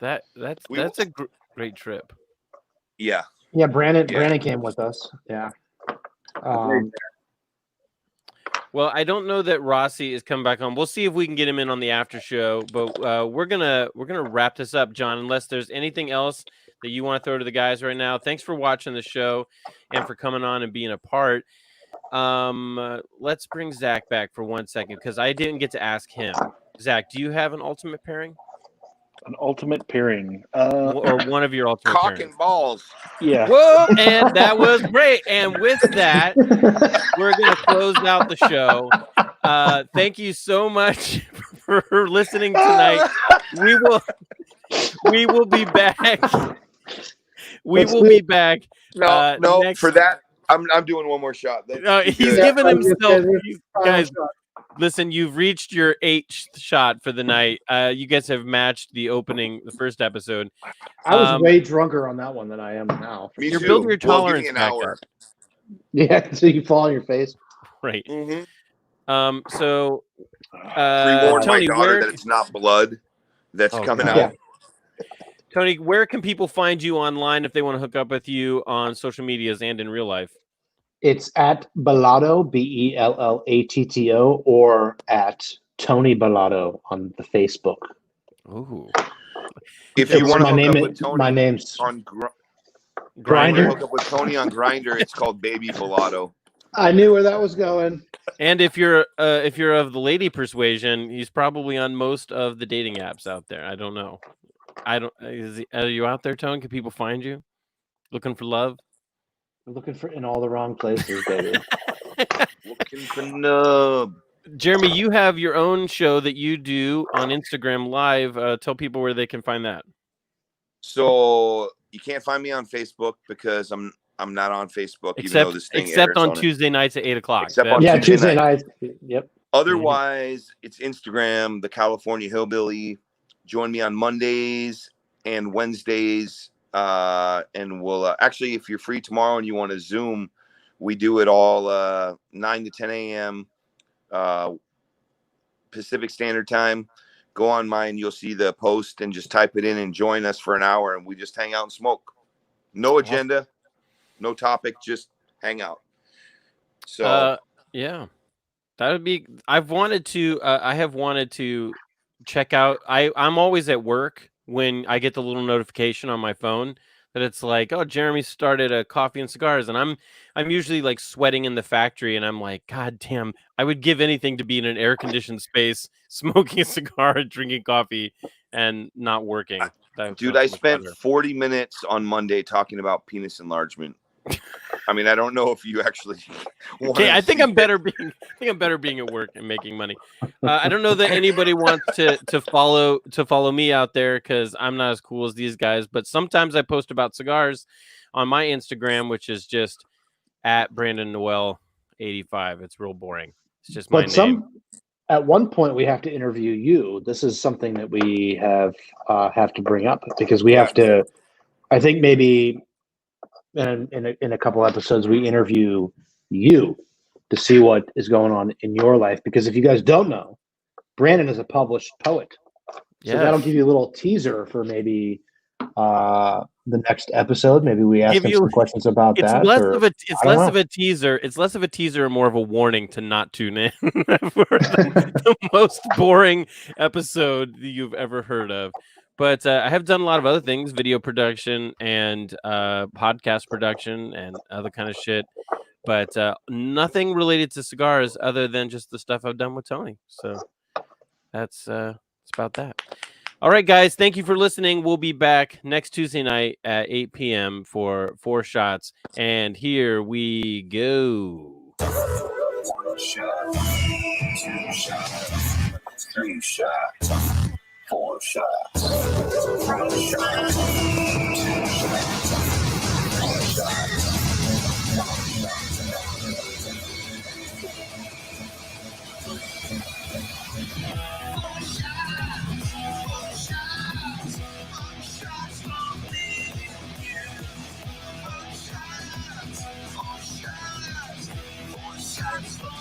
That's a great trip. Yeah. Yeah, Brandon came with us. Yeah. Well, I don't know that Rossi is coming back on. We'll see if we can get him in on the after show. But we're gonna wrap this up, John. Unless there's anything else that you want to throw to the guys right now. Thanks for watching the show and for coming on and being a part. Let's bring Zach back for 1 second because I didn't get to ask him. Zach, do you have an ultimate pairing? An ultimate pairing, or one of your ultimate Cock pairings? and balls. Yeah. Whoa, and that was great. And with that, we're gonna close out the show. Thank you so much for listening tonight. We will be back. We will be back. No, for that, I'm doing one more shot. He's giving himself. Guys, listen, you've reached your 8th shot for the night. You guys have matched the first episode. I was way drunker on that one than I am now. Me You're too. building your tolerance give me an back hour. up. Yeah, so you fall on your face. Right. Mm-hmm. So, Pre-warn Tony, my daughter that it's not blood that's coming God. out. Tony, where can people find you online if they want to hook up with you on social medias and in real life? It's at Bellato, Bellatto, or at Tony Bellato on the Facebook. Ooh. If you want to my hook up with Tony, my name's on Grindr. hook up with Tony on Grindr, it's called Baby Bellato. I knew where that was going. And if you're of the lady persuasion, he's probably on most of the dating apps out there. I don't know. Are you out there, Tone? Can people find you? Looking for love? We're looking for in all the wrong places, baby. Looking for nub. Jeremy, you have your own show that you do on Instagram Live. Tell people where they can find that. So you can't find me on Facebook because I'm not on Facebook, even though this thing except airs on it. Tuesday nights at 8:00. Except on Tuesday nights. Yep. Otherwise, it's Instagram, the California Hillbilly. Join me on Mondays and Wednesdays. And we'll actually, if you're free tomorrow and you want to Zoom, we do it all 9 to 10 a.m. Pacific Standard Time. Go on mine, you'll see the post and just type it in and join us for an hour. And we just hang out and smoke. No agenda, no topic, just hang out. So, yeah, that would be. I have wanted to check out. I'm always at work when I get the little notification on my phone that it's like, oh, Jeremy started a coffee and cigars, and I'm usually like sweating in the factory, and I'm like, God damn, I would give anything to be in an air conditioned space, smoking a cigar, drinking coffee, and not working. Dude, I spent 40 minutes on Monday talking about penis enlargement. I mean, I don't know if you actually. Okay, I think I'm better being at work and making money. I don't know that anybody wants to follow me out there because I'm not as cool as these guys. But sometimes I post about cigars on my Instagram, which is just at Brandon Noel 85. It's real boring. It's just my name. At one point, we have to interview you. This is something that we have to bring up because we have to. I think maybe. And in a couple episodes, we interview you to see what is going on in your life. Because if you guys don't know, Brandon is a published poet. So that'll give you a little teaser for maybe the next episode. Maybe we ask him some questions about that. It's less of a teaser. It's less of a teaser and more of a warning to not tune in for the most boring episode that you've ever heard of. But I have done a lot of other things, video production and podcast production and other kind of shit. But nothing related to cigars other than just the stuff I've done with Tony. So that's about that. All right, guys. Thank you for listening. We'll be back next Tuesday night at 8 p.m. for 4 shots. And here we go. 1 shot, 2 shots, 3 shots. 4 shots. 1 shot. 2 shots. 4 shots. Shots.